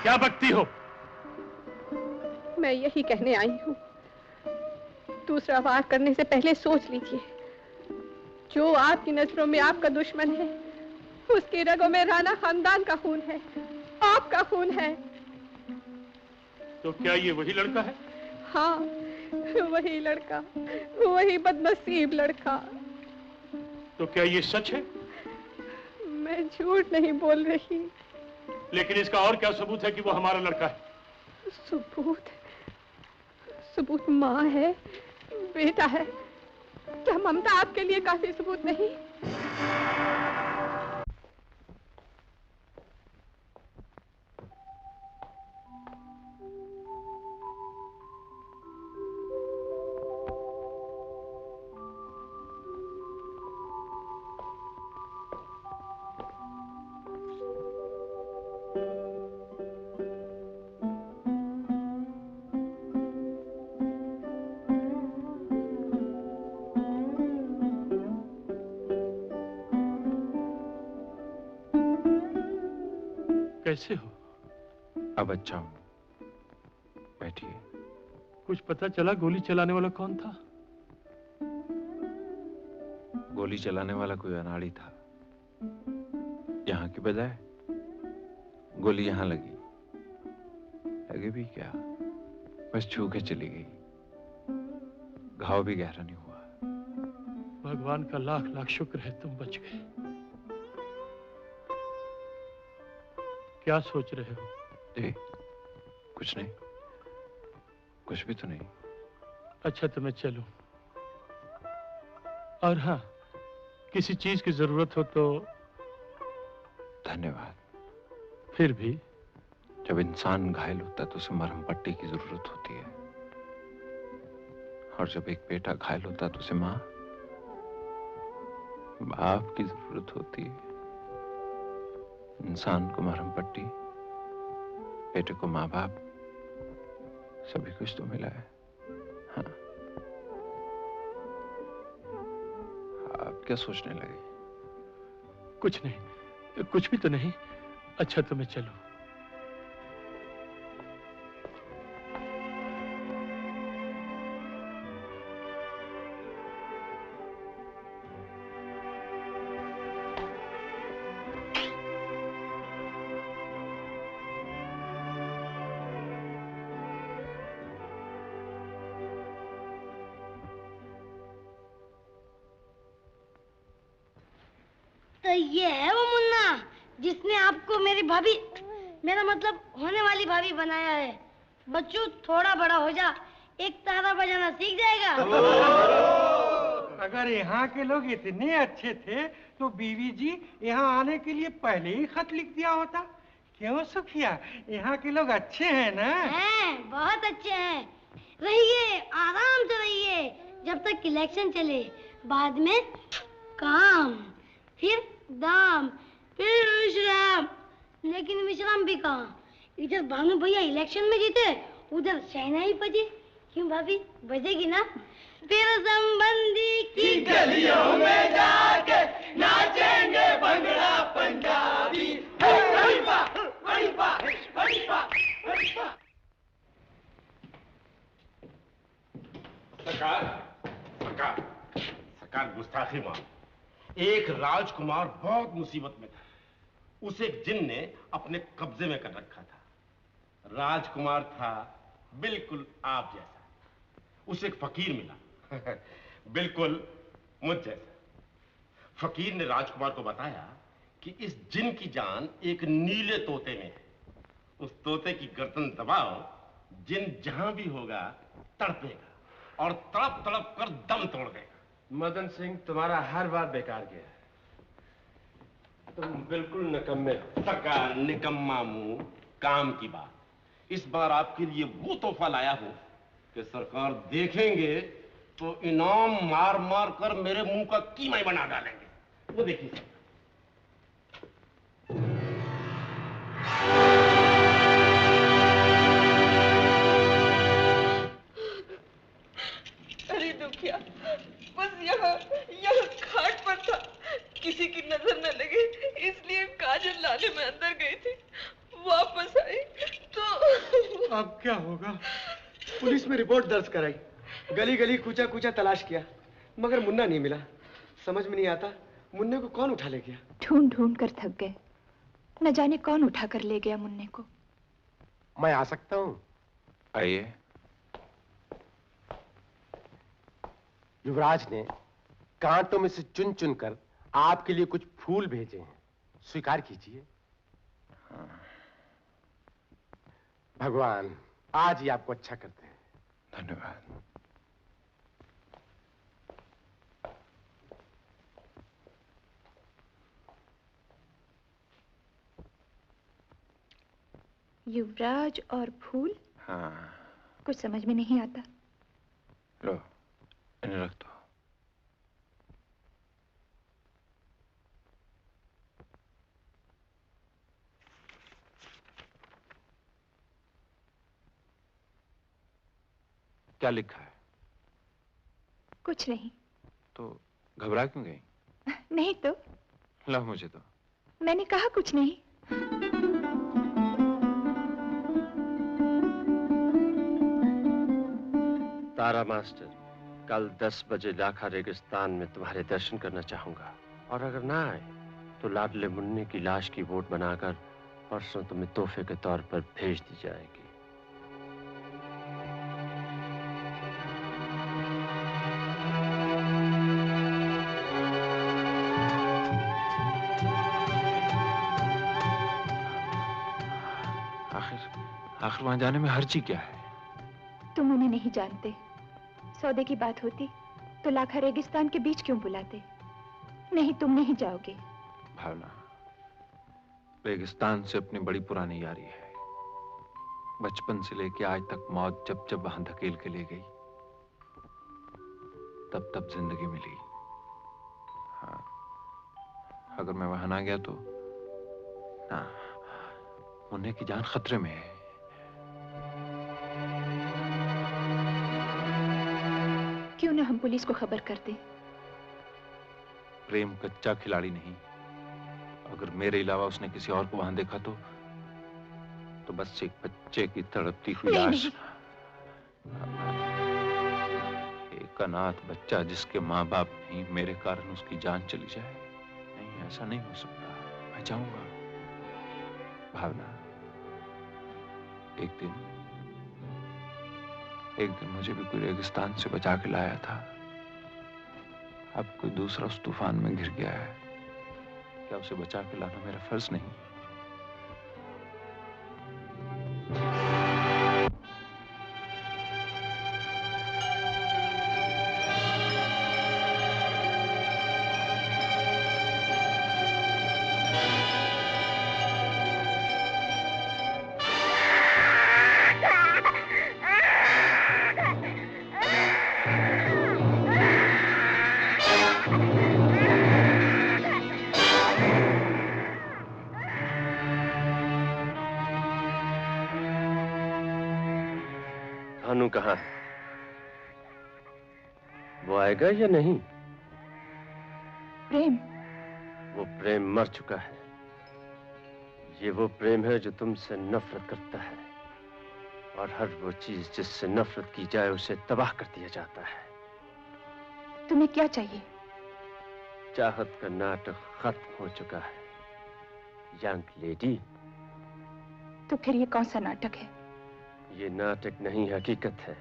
क्या बकती हो? मैं यही कहने आई हूँ, दूसरा वार करने से पहले सोच लीजिए। जो आपकी नजरों में आपका दुश्मन है, उसके रगों में राणा खानदान का खून है, आपका खून है। तो क्या ये वही लड़का है? हाँ, वही लड़का, वही बदनसीब लड़का। तो क्या ये सच है? मैं झूठ नहीं बोल रही। लेकिन इसका और क्या सबूत है कि वो हमारा लड़का है? सबूत माँ है, बेटा है। क्या ममता आपके लिए काफी सबूत नहीं? कैसे हो? अब अच्छा हूं। बैठिए। कुछ पता चला गोली चलाने वाला कौन था? गोली चलाने वाला कोई अनाड़ी था। यहाँ की बजाय गोली यहाँ लगी। लगे भी क्या, बस छू के चली गई। घाव भी गहरा नहीं हुआ। भगवान का लाख लाख शुक्र है तुम बच गए। क्या सोच रहे हो? जी कुछ नहीं, कुछ भी तो नहीं। अच्छा तो मैं चलूं। और हाँ, किसी चीज की जरूरत हो तो। धन्यवाद। फिर भी जब इंसान घायल होता है तो उसे मरहम पट्टी की जरूरत होती है, और जब एक बेटा घायल होता है तो उसे बाप की जरूरत होती है। इंसान को मरहम पट्टी, बेटे को माँ बाप, सभी कुछ तो मिला है। हाँ, आप क्या सोचने लगे? कुछ नहीं, कुछ भी तो नहीं। अच्छा तो मैं चलूं। तो ये है वो मुन्ना जिसने आपको मेरी भाभी, मेरा मतलब होने वाली भाभी बनाया है। बच्चू थोड़ा बड़ा हो जा, एक तारा बजाना सीख जाएगा। अगर यहाँ के लोग इतने अच्छे थे तो बीवी जी यहाँ आने के लिए पहले ही खत लिख दिया होता। क्यों सुखिया, यहाँ के लोग अच्छे हैं ना? हैं, बहुत अच्छे हैं। रहिए, आराम से रहिए जब तक इलेक्शन चले। बाद में काम, फिर दाम, फिर विश्राम। लेकिन विश्राम भी कहाँ, इधर भानु भैया इलेक्शन में जीते, उधर शहनाई बजे। क्यों भाभी, बजेगी ना? फिर संबंधी की गलियों में जाके नाचेंगे भंगड़ा पंजाबी। हरिपा, हरिपा, हरिपा, हरिपा। सरकार, सरकार, सरकार गुस्ताखी माफ। एक राजकुमार बहुत मुसीबत में था। उसे जिन ने अपने कब्जे में कर रखा था। राजकुमार था बिल्कुल आप जैसा। उसे एक फकीर मिला बिल्कुल मुझ जैसा। फकीर ने राजकुमार को बताया कि इस जिन की जान एक नीले तोते में है। उस तोते की गर्दन दबाओ, जिन जहां भी होगा तड़पेगा और तड़प तड़प कर दम तोड़ देगा। मदन सिंह, तुम्हारा हर बात बेकार गया है। तुम बिल्कुल निकम्मे हो। सरकार, निकम्मा मुंह काम की बात। इस बार आपके लिए वो तोहफा लाया हूं कि सरकार देखेंगे तो इनाम मार मार कर मेरे मुंह का कीमा ही बना डालेंगे। वो देखिए। अरे दुखिया, बस यहाँ खाट पर था, किसी की नजर न लगे इसलिए काजल लाने में अंदर गई थी। वापस आई तो अब क्या होगा? पुलिस में रिपोर्ट दर्ज कराई, गली गली कूचा कूचा तलाश किया, मगर मुन्ना नहीं मिला। समझ में नहीं आता मुन्ने को कौन उठा ले गया। ढूंढ ढूंढ कर थक गए, न जाने कौन उठा कर ले गया मुन्ने को। मैं आ सकता हूँ? आइए। युवराज ने कांटों में से चुन चुन कर आपके लिए कुछ फूल भेजे हैं, स्वीकार कीजिए। भगवान आज ही आपको अच्छा करते हैं। धन्यवाद। युवराज और फूल? हाँ। कुछ समझ में नहीं आता। लो, इन्हें रख दो। क्या लिखा है? कुछ नहीं। तो घबरा क्यों गई? नहीं तो। ला मुझे तो। मैंने कहा कुछ नहीं। तारा मास्टर, कल 10 बजे लाखा रेगिस्तान में तुम्हारे दर्शन करना चाहूंगा, और अगर ना आए तो लाडले मुन्ने की लाश की वोट बनाकर परसों तुम्हें तोहफे के तौर पर भेज दी जाएगी। आखिर वहां जाने में हर्जी क्या है? तुम उन्हें नहीं जानते। सौदे की बात होती तो लाखा रेगिस्तान के बीच क्यों बुलाते? नहीं, तुम नहीं जाओगे। भावना, रेगिस्तान से अपनी बड़ी पुरानी यारी है। बचपन से लेके आज तक मौत जब जब वहां धकेल के ले गई, तब तब जिंदगी मिली। हाँ, अगर मैं वहां ना गया तो ना, मुन्ने की जान खतरे में है। क्यों ना हम पुलिस को खबर कर दें? प्रेम कच्चा खिलाड़ी नहीं। अगर मेरे अलावा उसने किसी और को वहां देखा तो बस एक बच्चे की तड़पती हुई लाश। एक अनाथ बच्चा जिसके माँ बाप नहीं, मेरे कारण उसकी जान चली जाए। नहीं, ऐसा नहीं हो सकता। मैं जाऊंगा। भावना, एक दिन मुझे भी कोई रेगिस्तान से बचा के लाया था। अब कोई दूसरा उस तूफान में घिर गया है। क्या उसे बचा के लाना मेरा फर्ज नहीं? भानु कहाँ है? वो आएगा या नहीं? प्रेम? वो प्रेम मर चुका है। ये वो प्रेम है जो तुमसे नफरत करता है, और हर वो चीज जिससे नफरत की जाए उसे तबाह कर दिया जाता है। तुम्हें क्या चाहिए? चाहत का नाटक खत्म हो चुका है, यंग लेडी। तो फिर ये कौन सा नाटक है? ये नाटक नहीं, हकीकत है।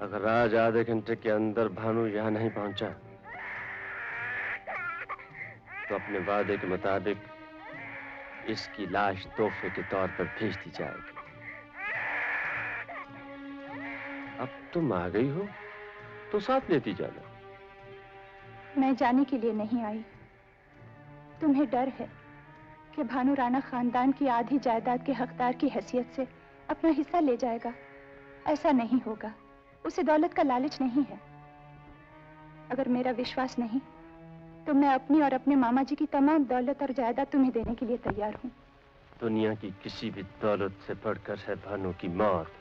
अगर आज आधे घंटे के अंदर भानु यहां नहीं पहुंचा तो अपने वादे के मुताबिक इसकी लाश तोहफे के तौर पर भेज दी जाएगी। अब तुम आ गई हो तो साथ लेती जाना। मैं जाने के लिए नहीं आई। तुम्हें डर है कि भानु राणा खानदान की आधी जायदाद के हकदार की हैसियत से अपना हिस्सा ले जाएगा। ऐसा नहीं होगा। उसे दौलत का लालच नहीं है। अगर मेरा विश्वास नहीं तो मैं अपनी और अपने मामा जी की तमाम दौलत और जायदाद तुम्हें देने के लिए तैयार हूँ। दुनिया की किसी भी दौलत से बढ़कर है भानु की मौत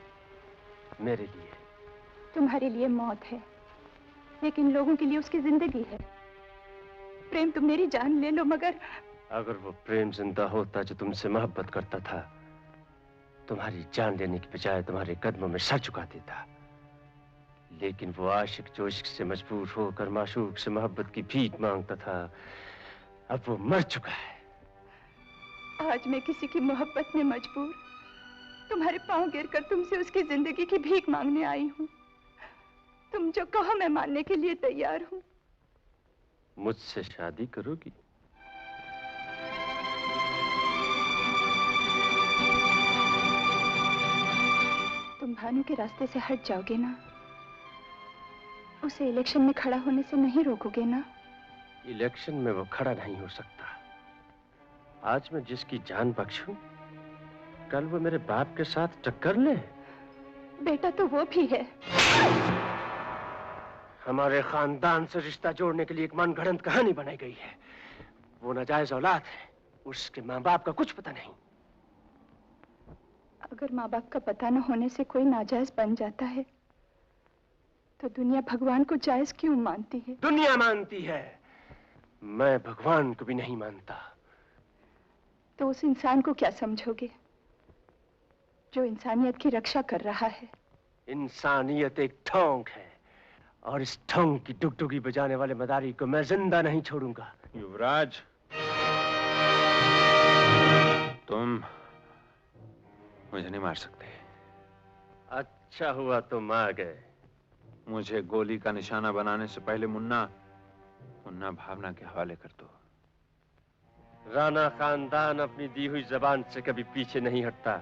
मेरे लिए। तुम्हारे लिए मौत है, लेकिन लोगों के लिए उसकी जिंदगी है। प्रेम, तुम मेरी जान ले लो, मगर अगर वो प्रेम जिंदा होता जो तुमसे मोहब्बत करता था, तुम्हारी जान लेने की बजाय तुम्हारे कदमों में सर झुका देता। लेकिन वो आशिक जो इश्क से मजबूर होकर माशूक से मोहब्बत की भीख मांगता था, अब वो मर चुका है। आज मैं किसी की मोहब्बत में मजबूर तुम्हारे पांव गिरकर तुमसे उसकी जिंदगी की भीख मांगने आई हूँ। तुम जो कहो मैं मानने के लिए तैयार हूँ। मुझसे शादी करोगी? तुम भानु के रास्ते से हट जाओगे ना? उसे इलेक्शन में खड़ा होने से नहीं रोकोगे ना? इलेक्शन में वो खड़ा नहीं हो सकता। आज मैं जिसकी जान बख्शूं, कल वो मेरे बाप के साथ टक्कर ले। बेटा तो वो भी है। हमारे खानदान से रिश्ता जोड़ने के लिए एक मनगढ़ंत कहानी बनाई गई है। वो नाजायज औलाद है, उसके माँ बाप का कुछ पता नहीं। अगर माँ बाप का पता न होने से कोई नाजायज बन जाता है तो दुनिया भगवान को जायज क्यों मानती है? दुनिया मानती है, मैं भगवान को भी नहीं मानता। तो उस इंसान को क्या समझोगे जो इंसानियत की रक्षा कर रहा है। इंसानियत एक ठोंक है और इस ठोंक की डुगडुगी बजाने वाले मदारी को मैं जिंदा नहीं छोड़ूंगा। युवराज, तुम मुझे नहीं मार सकते। अच्छा हुआ तुम आ गए। मुझे गोली का निशाना बनाने से पहले मुन्ना भावना के हवाले कर दो। राणा खानदान अपनी दी हुई जबान से कभी पीछे नहीं हटता।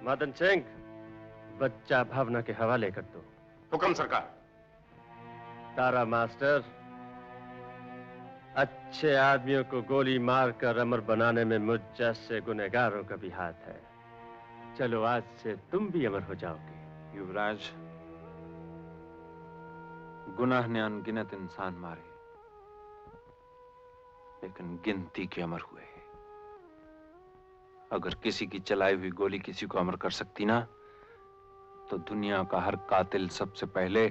मदन सिंह, बच्चा भावना के हवाले कर दो। हुक्म सरकार। तारा मास्टर, अच्छे आदमियों को गोली मारकर अमर बनाने में मुझ जैसे गुनहगारों का भी हाथ है। चलो आज से तुम भी अमर हो जाओगे। युवराज, गुनाह ने अनगिनत इंसान मारे, लेकिन गिनती के अमर हुए। अगर किसी की चलाई हुई गोली किसी को अमर कर सकती ना, तो दुनिया का हर कातिल सबसे पहले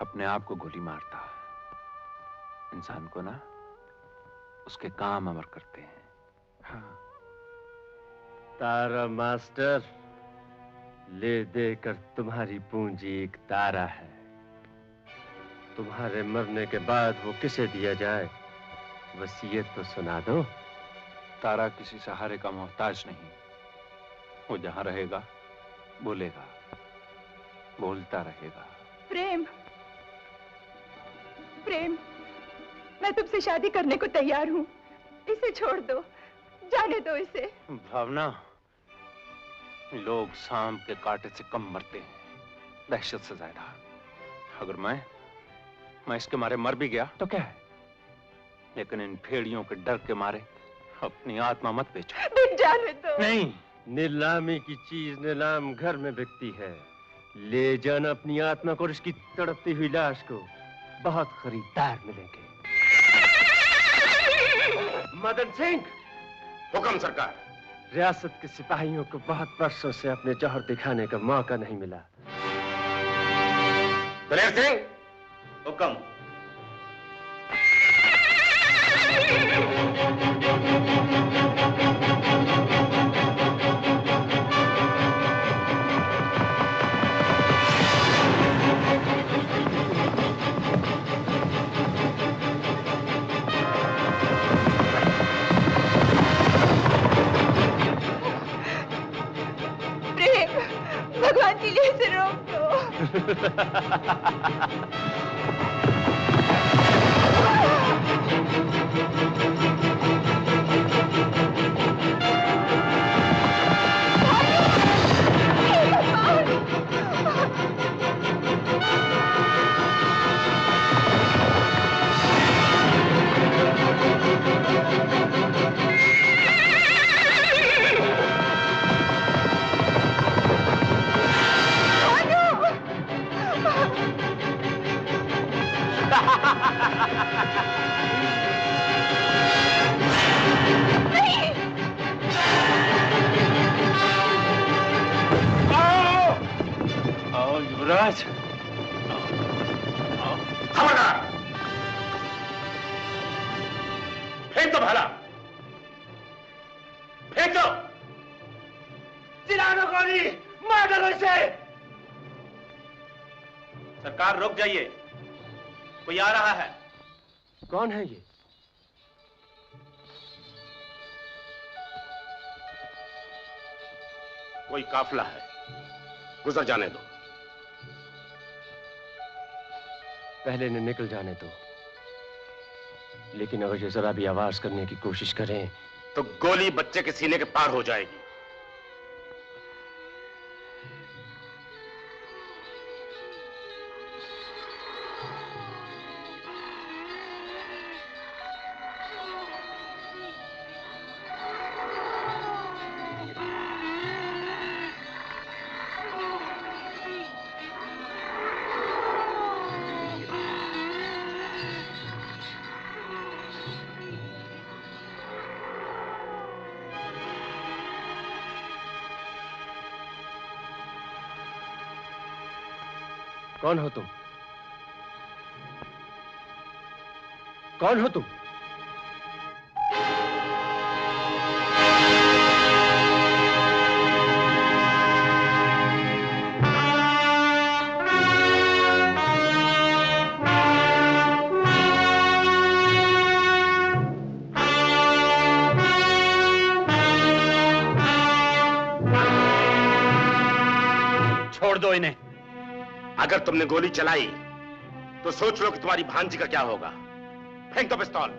अपने आप को गोली मारता। इंसान को ना उसके काम अमर करते हैं। हाँ। तारा मास्टर, ले देकर तुम्हारी पूंजी एक तारा है। तुम्हारे मरने के बाद वो किसे दिया जाए, वसीयत तो सुना दो। तारा किसी सहारे का मोहताज नहीं। वो जहां रहेगा बोलेगा, बोलता रहेगा। प्रेम, प्रेम, मैं तुमसे शादी करने को तैयार हूँ। इसे छोड़ दो, जाने दो इसे। भावना, लोग सांप के कांटे से कम मरते हैं, दहशत से ज्यादा। अगर मैं इसके मारे मर भी गया तो क्या है, लेकिन इन भेड़ियों के डर के मारे अपनी आत्मा मत बेचो। जाने दो। नहीं, नीलामी की चीज नीलाम घर में बिकती है। ले जाना अपनी आत्मा को और इसकी तड़पती हुई लाश को, बहुत खरीदार मिलेंगे। मदन सिंह। हुक्म सरकार। रियासत के सिपाहियों को बहुत वर्षों से अपने जौहर दिखाने का मौका नहीं मिला। दलेर सिंह। हुक्म। भगवान के लिए इसे रोक दो। युवराज, खबरदार! फेंक दो भाला, फेंक दो। चला दो गोली, मार डालो इसे। सरकार रुक जाइए, कोई आ रहा है। कौन है ये? कोई काफिला है, गुजर जाने दो। पहले इन्हें निकल जाने दो, लेकिन अगर ये जरा भी आवाज करने की कोशिश करें तो गोली बच्चे के सीने के पार हो जाएगी। कौन हो तुम? कौन हो तुम? छोड़ दो इन्हें। अगर तुमने गोली चलाई तो सोच लो कि तुम्हारी भांजी का क्या होगा। फेंक दो पिस्तौल।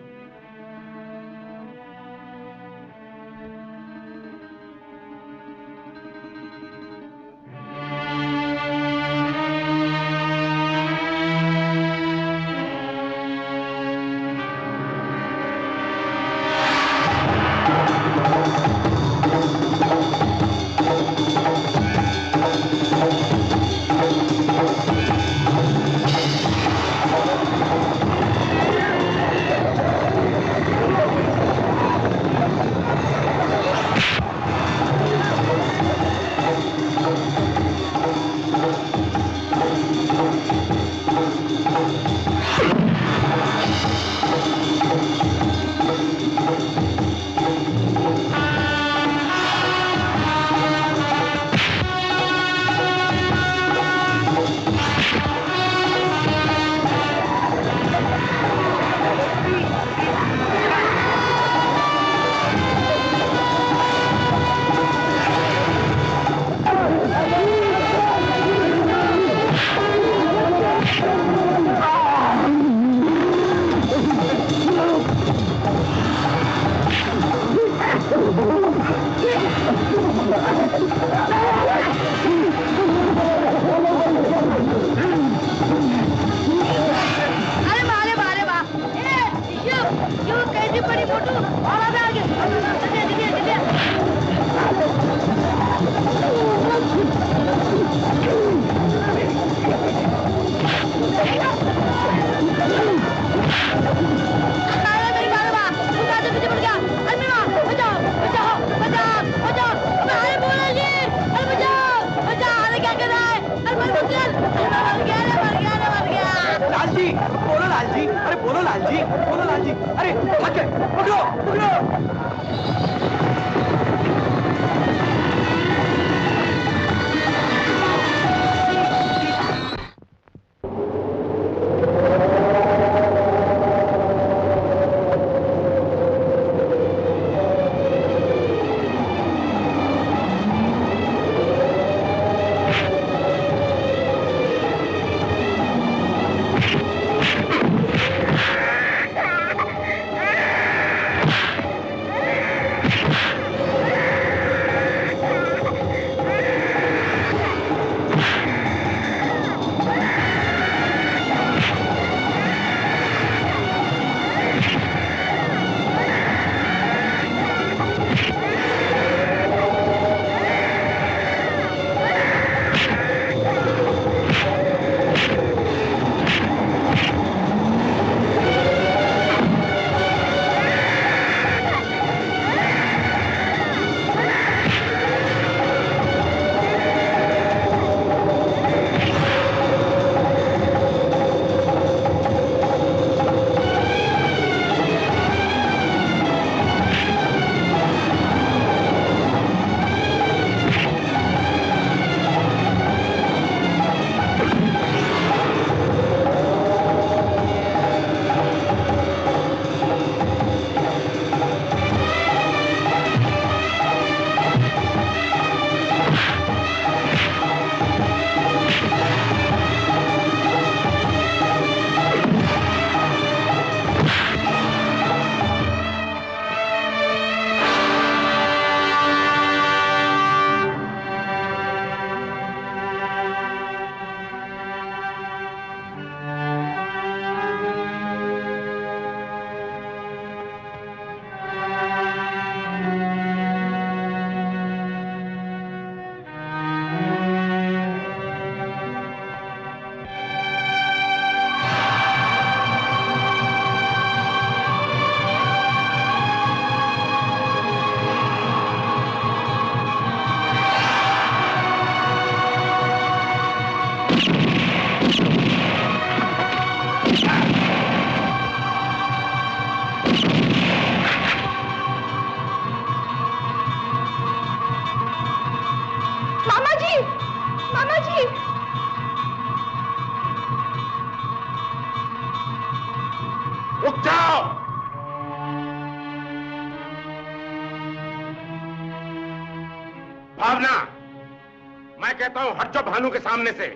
मैं कहता हूं हट जाओ भानु के सामने से,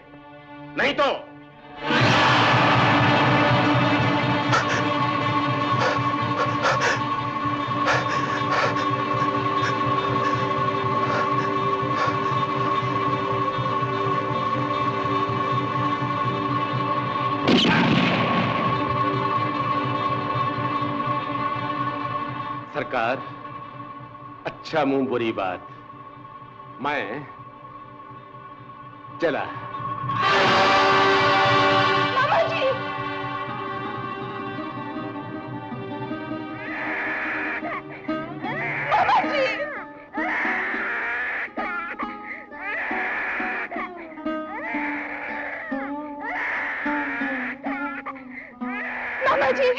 नहीं तो सरकार, अच्छा मुंह बुरी बात, मैं चला। मामा जी! मामा जी! मामा जी!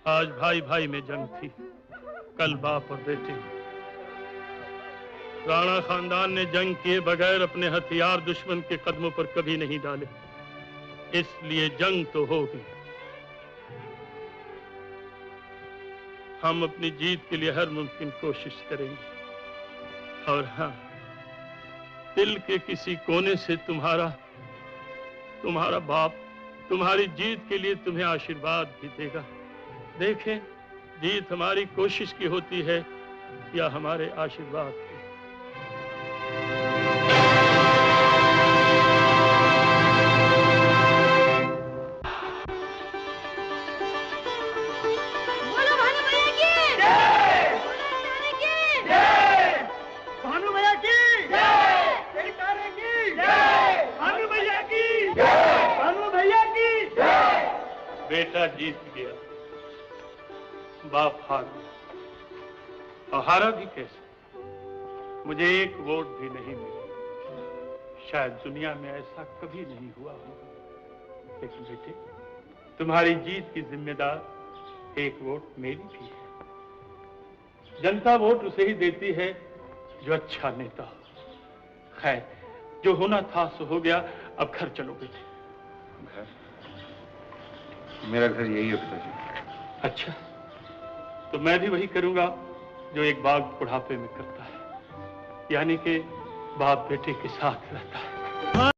आज भाई भाई में जंग थी, कल बाप और बेटे। राणा खानदान ने जंग किए बगैर अपने हथियार दुश्मन के कदमों पर कभी नहीं डाले, इसलिए जंग तो होगी। हम अपनी जीत के लिए हर मुमकिन कोशिश करेंगे। और हाँ, दिल के किसी कोने से तुम्हारा बाप तुम्हारी जीत के लिए तुम्हें आशीर्वाद भी देगा। देखें, जीत हमारी कोशिश की होती है या हमारे आशीर्वाद की। बोलो भानु भैया की जय! भानु भैया की जय! तेरी तारे की जय! भानु भैया की जय! भानु भैया की जय! बेटा जीत गया, बाप हार गया। और हारा भी कैसे? मुझे एक वोट भी नहीं मिला। शायद दुनिया में ऐसा कभी नहीं हुआ होगा। लेकिन बेटे, तुम्हारी जीत की जिम्मेदार एक वोट मेरी भी है। जनता वोट उसे ही देती है जो अच्छा नेता हो। खैर, जो होना था सो हो गया। अब घर चलो बेटे। घर? मेरा घर यही है पिताजी। अच्छा, तो मैं भी वही करूंगा जो एक बाप बुढ़ापे में करता है, यानी कि बाप बेटे के साथ रहता है।